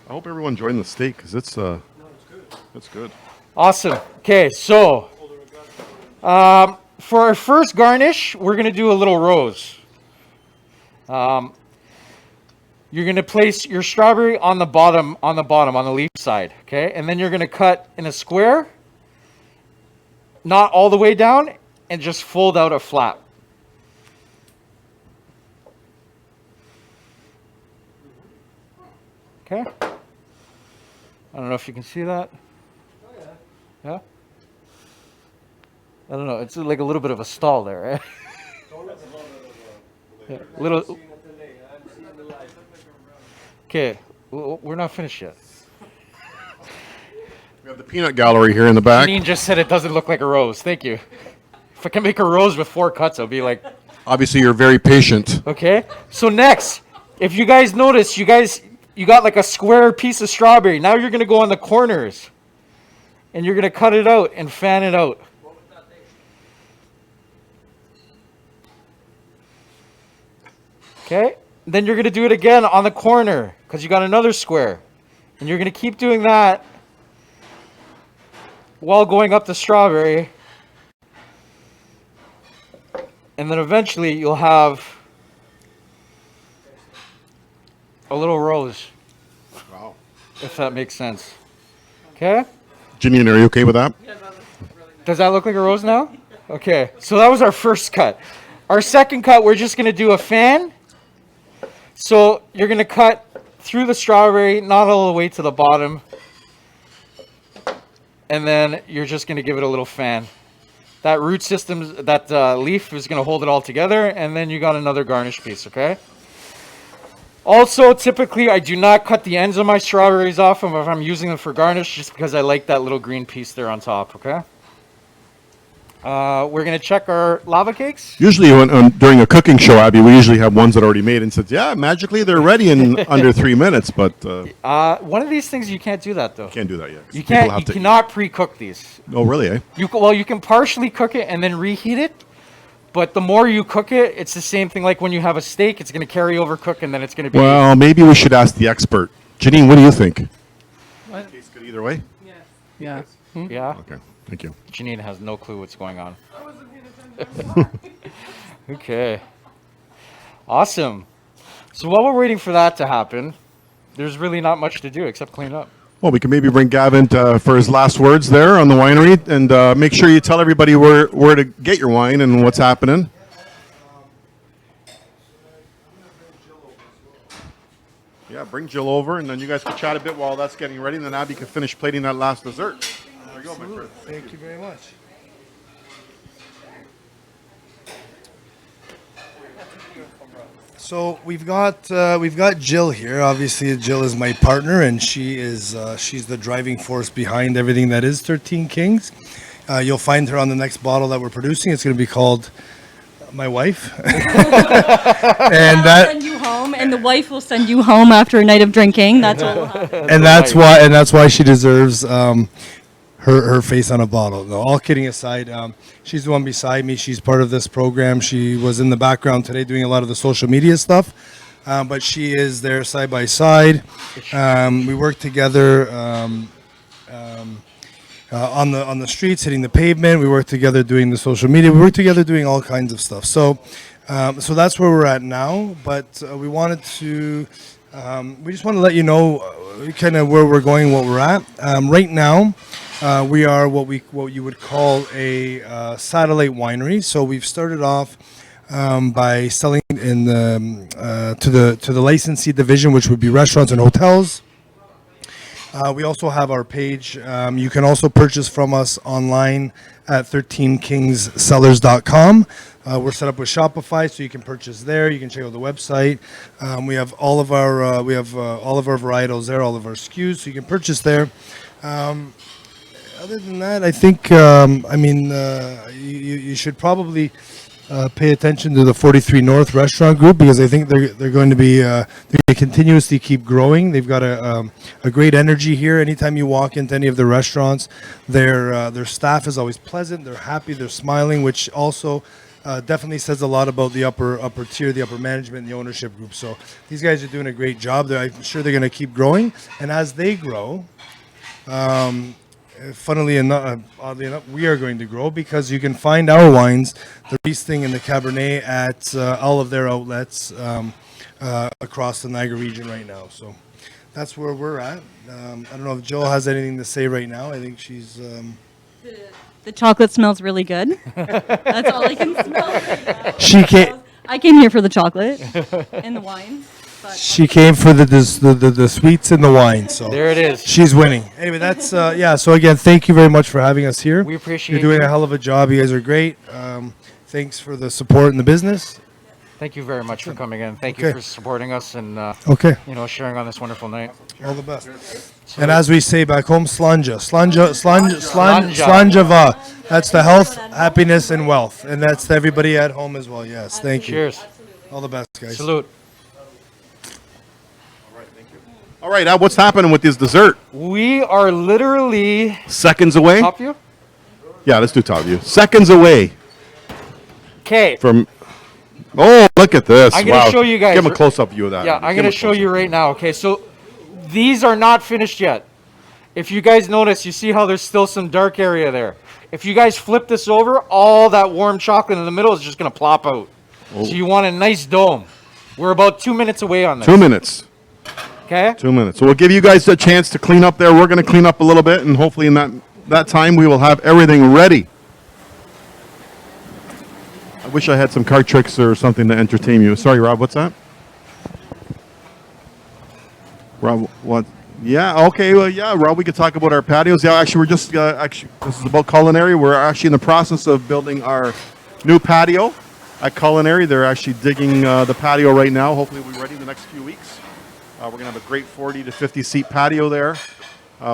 hope everyone joined the steak because it's good. Awesome. Okay, so for our first garnish, we're going to do a little rose. You're going to place your strawberry on the bottom, on the leaf side, okay? And then you're going to cut in a square, not all the way down, and just fold out a flap. Okay? I don't know if you can see that. Yeah? I don't know. It's like a little bit of a stall there, right? Yeah, little. Okay, we're not finished yet. We have the peanut gallery here in the back. Janine just said it doesn't look like a rose. Thank you If I can make a rose with 4 cuts, I'll be like, Obviously, you're very patient. okay. So next, if you guys notice, you got like a square piece of strawberry. Now you're gonna go on the corners, and you're gonna cut it out and fan it out. Okay. Then you're gonna do it again on the corner because you got another square, and you're gonna keep doing that while going up the strawberry. And then eventually you'll have a little rose. Wow. If that makes sense. Okay? Janine, are you okay with that? Does that look like a rose now? Okay. So that was our first cut. Our second cut, we're just going to do a fan. So you're going to cut through the strawberry, not all the way to the bottom. And then you're just going to give it a little fan. That root system, that leaf is going to hold it all together, and then you got another garnish piece, okay? Also, typically, I do not cut the ends of my strawberries off if I'm using them for garnish, just because I like that little green piece there on top, okay? We're going to check our lava cakes. Usually, during a cooking show, Abby, we usually have ones that are already made and said, "Yeah, magically they're ready in under 3 minutes." But One of these things you can't do that though. can't do that yet. You can't. You cannot pre-cook these. Oh, really? Eh? You can partially cook it and then reheat it, but the more you cook it, it's the same thing like when you have a steak. It's going to carry over cook, and then it's going to be. Well, maybe we should ask the expert. Janine, what do you think? What? Tastes good either way. Yeah. Yeah. Okay, thank you. Janine has no clue what's going on. I wasn't paying attention. Okay. Awesome. So while we're waiting for that to happen, there's really not much to do except clean up. Well, we can maybe bring Gavin for his last words there on the winery, and make sure you tell everybody where to get your wine and what's happening. Yeah, bring Jill over, and then you guys can chat a bit while that's getting ready, and then Abby can finish plating that last dessert. There you go, my friend. Thank you very much. So we've got Jill here. Obviously, Jill is my partner, and she's the driving force behind everything that is 13 Kings. You'll find her on the next bottle that we're producing. It's going to be called My Wife, and I'll send you home, and the wife will send you home after a night of drinking. That's what will happen. and that's why she deserves her face on a bottle. No, all kidding aside, she's the one beside me. She's part of this program. She was in the background today doing a lot of the social media stuff, but she is there side by side. We work together on the streets, hitting the pavement. We work together doing the social media. We work together doing all kinds of stuff. So that's where we're at now. But we wanted to. We just want to let you know kind of where we're going, what we're at. Right now, we are what you would call a satellite winery. So we've started off by selling in to the licensee division, which would be restaurants and hotels. We also have our page. You can also purchase from us online at 13kingscellars.com. We're set up with Shopify, so you can purchase there. You can check out the website. We have all of our varietals there, all of our SKUs, so you can purchase there. Other than that, I think you should probably pay attention to the 43 North restaurant group, because I think they're going to be they're going to continuously keep growing. They've got a great energy here. Anytime you walk into any of the restaurants, their staff is always pleasant. They're happy. They're smiling, which also definitely says a lot about the upper tier, the upper management, and the ownership group. So these guys are doing a great job. I'm sure they're going to keep growing, and as they grow. Funnily enough, oddly enough, we are going to grow, because you can find our wines, the Riesling and the Cabernet, at all of their outlets across the Niagara region right now. So that's where we're at. I don't know if Jill has anything to say right now. I think she's... The chocolate smells really good. That's all I can smell right now. I came here for the chocolate and the wine. She came for the sweets and the wine, so There it is. she's winning. Anyway, that's yeah. So again, thank you very much for having us here. We appreciate You're doing you. a hell of a job. You guys are great. Thanks for the support in the business. Thank you very much for coming in. Thank you Okay. for supporting us and Okay. sharing on this wonderful night. All the best. And as we say back home, slanja va. That's the health, happiness, and wealth. And that's to everybody at home as well. Yes, thank you. Cheers. All the best, guys. Salute. All right, Ab, what's happening with this dessert? We are literally Seconds away? top view. Yeah, let's do top view. Seconds away Okay. from... Oh, look at this. I'm gonna Wow. show you guys- Give them a close-up view of that. Yeah, Give I'm 'em gonna a show close-up. you right now. Okay, so these are not finished yet. If you guys notice, you see how there's still some dark area there. If you guys flip this over, all that warm chocolate in the middle is just gonna plop out. Oh. So you want a nice dome. We're about 2 minutes away on this. 2 minutes. Okay. 2 minutes. So we'll give you guys a chance to clean up there. We're going to clean up a little bit, and hopefully in that time we will have everything ready. I wish I had some card tricks or something to entertain you. Sorry, Rob, what's that? Rob, what? Yeah, okay, well, yeah, Rob, we could talk about our patios. Yeah, actually, we're just, this is about culinary. We're actually in the process of building our new patio at Culinary. They're actually digging the patio right now. Hopefully we'll be ready in the next few weeks. We're going to have a great 40 to 50 seat patio there.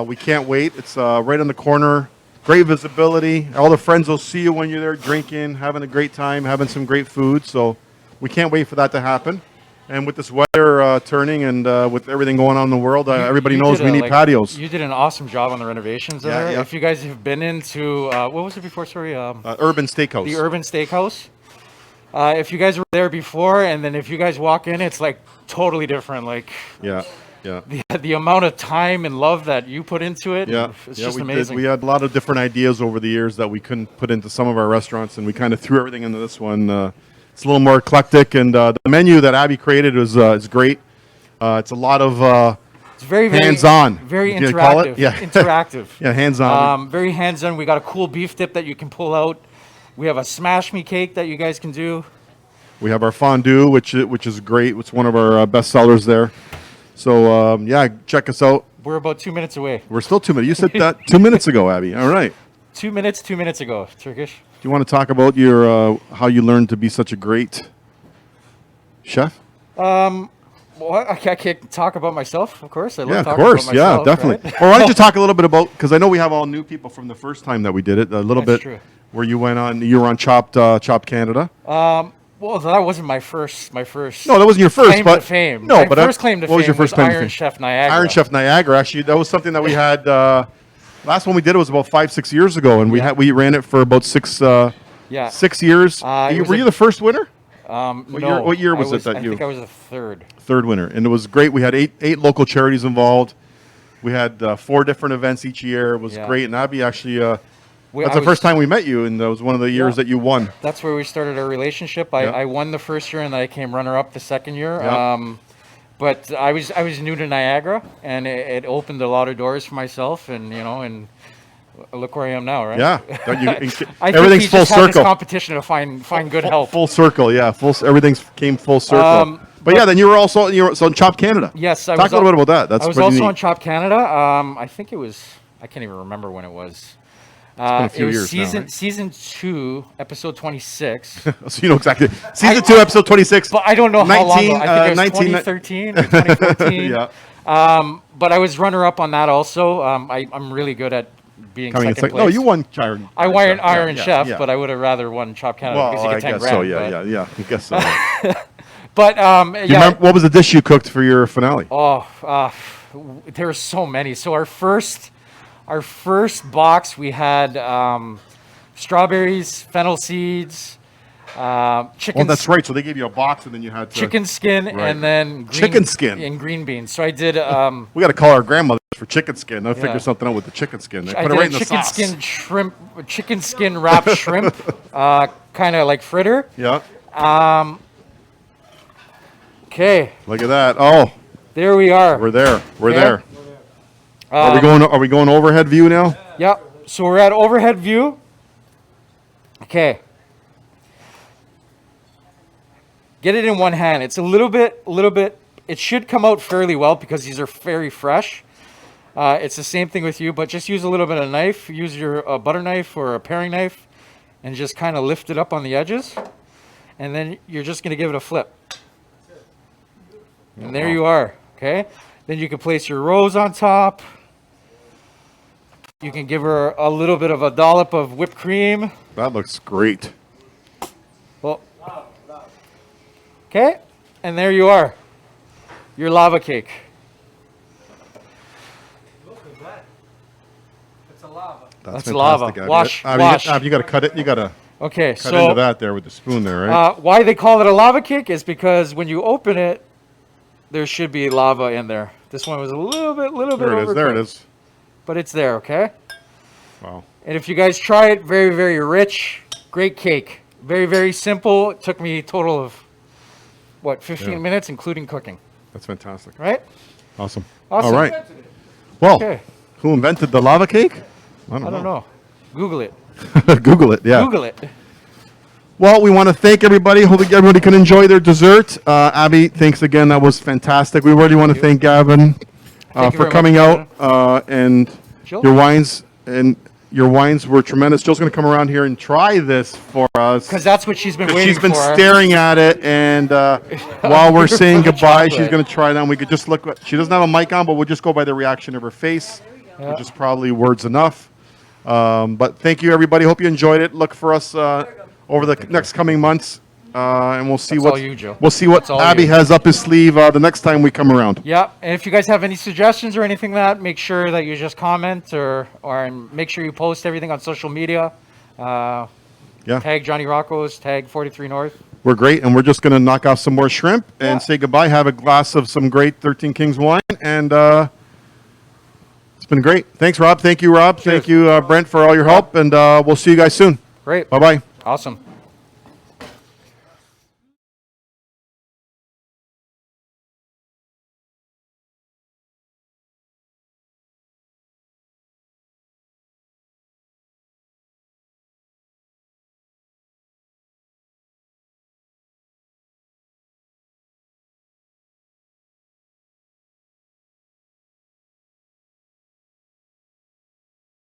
We can't wait. It's right on the corner. Great visibility. All the friends will see you when you're there drinking, having a great time, having some great food. So we can't wait for that to happen. And with this weather turning and with everything going on in the world, everybody You knows did we need patios. You did an awesome job on the renovations Yeah, there. yeah. If you guys have been into, what was it before? Sorry. Urban Steakhouse. The Urban Steakhouse. If you guys were there before, and then if you guys walk in, it's like totally different. Like Yeah, yeah. the amount of time and love that you put into it, Yeah, it's yeah, just we amazing. did. We had a lot of different ideas over the years that we couldn't put into some of our restaurants, and we kind of threw everything into this one. It's a little more eclectic, and the menu that Abbey created is great. It's a lot of It's very hands-on. very You call interactive. it? Yeah. Interactive. yeah, hands-on. Very hands-on. We got a cool beef dip that you can pull out. We have a smash me cake that you guys can do. We have our fondue, which is great. It's one of our best sellers there. So yeah, check us out. We're about 2 minutes away. We're still 2 minutes. You said that 2 minutes ago, Abby. All right. 2 minutes. 2 minutes ago. Turkish. Do you want to talk about your how you learned to be such a great chef? Well, I can't talk about myself, of course. I love Yeah, of talking course. about Yeah, myself, definitely. right? Well, why don't you talk a little bit about, because I know we have all new people from the first time that we did it, a little That's bit true. where you were on Chopped Canada. Well, that wasn't my first. No, that wasn't your first, claim but to fame. No, my but first claim to what was fame your first was claim to Iron fame? Chef Niagara. Iron Chef Niagara. Actually, that was something that we had. Last one we did it was about 5-6 years ago, and we ran it for about 6 Yeah. 6 years. It was were you the first winner? No, what year was I it that I you? think I was the third. Third winner, and it was great. We had eight local charities involved. We had 4 different events each year. It was Yeah. great, and Abby actually. I That's the was- first time we met you, and that was one of the years Yeah. that you won. That's where we started our relationship. Yeah. I won the first year, and then I came runner-up the second year. Yeah. But I was new to Niagara, and it opened a lot of doors for myself, and and look where I am now, right? Yeah, I think everything's we full just had this circle. competition to find good help. Full circle, yeah. Everything's came full circle. But yeah, then you were also on Chopped Canada. Yes, I Talk was a little bit about that. That's I was pretty also neat. on Chop Canada. I think it was. I can't even remember when it was. a few it was years now, season right? season 2, episode 26. So you know exactly. Season 2, episode 26. But I don't know how long ago. I think it was 19 2013 or 2014. Yeah. But I was runner-up on that also. I'm really good at being Coming in second second. place. No, you won Iron. I won Iron Yeah, Chef, yeah. but I would have rather won Chop Canada Well, because you I get 10 guess grand. so. Yeah, but, yeah. I guess so. But You remember, what was the dish you cooked for your finale? there were so many. So our first box we had strawberries, fennel seeds, chicken. Oh, that's right. So they gave you a box, and then you had to. Chicken skin, Right. and then Chicken skin. and green beans. So I did. We got to call our grandmothers for chicken skin. They'll Yeah. figure something out with the chicken skin. They I put did it right a in the chicken sauce. skin shrimp, chicken skin wrapped shrimp, kind of like fritter. Yeah. Okay, Look at that. Oh, there we are. we're there. We're Yeah. there. Are we going overhead view now? Yep. So we're at overhead view. Okay. Get it in one hand. It's a little bit. It should come out fairly well because these are very fresh. It's the same thing with you, but just use a little bit of knife. Use your butter knife or a paring knife, and just kind of lift it up on the edges. and then you're just going to give it a flip. And there you are, okay? Then you can place your rose on top. You can give her a little bit of a dollop of whipped cream. That looks great. Well, okay, and there you are, your lava cake. Look at that. It's a lava. That's lava. Abby. Wash, Abby, wash. Abby, you got to cut it. You got to Okay, cut into so that there with the spoon there, right? why they call it a lava cake is because when you open it, there should be lava in there. This one was a little bit There it is. There it overcooked, is. but it's there, okay? Wow. And if you guys try it, very, very rich, great cake. Very, very simple. It took me a total of, 15 Yeah. minutes, including cooking, That's fantastic. right? Awesome. Awesome. All right. Well, Okay. who invented the lava cake? I don't know. Google it. Google it. Yeah. Google it. Well, we want to thank everybody. Hope everybody can enjoy their dessert. Abby, thanks again. That was fantastic. We really want to thank Gavin Thank you for very coming much, out and Jill? your wines were tremendous. Jill's going to come around here and try this for us. Because that's what she's been waiting She's been for. staring at it, and while we're saying For the goodbye, she's chocolate. going to try it on. We could just look. She doesn't have a mic on, but we'll just go by the reaction of her face, Yeah. which is probably words enough. But thank you, everybody. Hope you enjoyed it. Look for us over the next coming months, and we'll see That's what all you, Joe. we'll see what That's all Abby you. has up his sleeve the next time we come around. Yeah, and if you guys have any suggestions or anything make sure that you just comment or make sure you post everything on social media. Yeah, Tag Johnny Rocco's, tag 43 North. we're great, and we're just going to knock off some more shrimp and Yeah. say goodbye. Have a glass of some great 13 Kings wine, and it's been great. Thanks, Rob. Thank you, Rob. Cheers. Thank you, Brent, for all your help, and we'll see you guys soon. Great. Bye-bye. Awesome.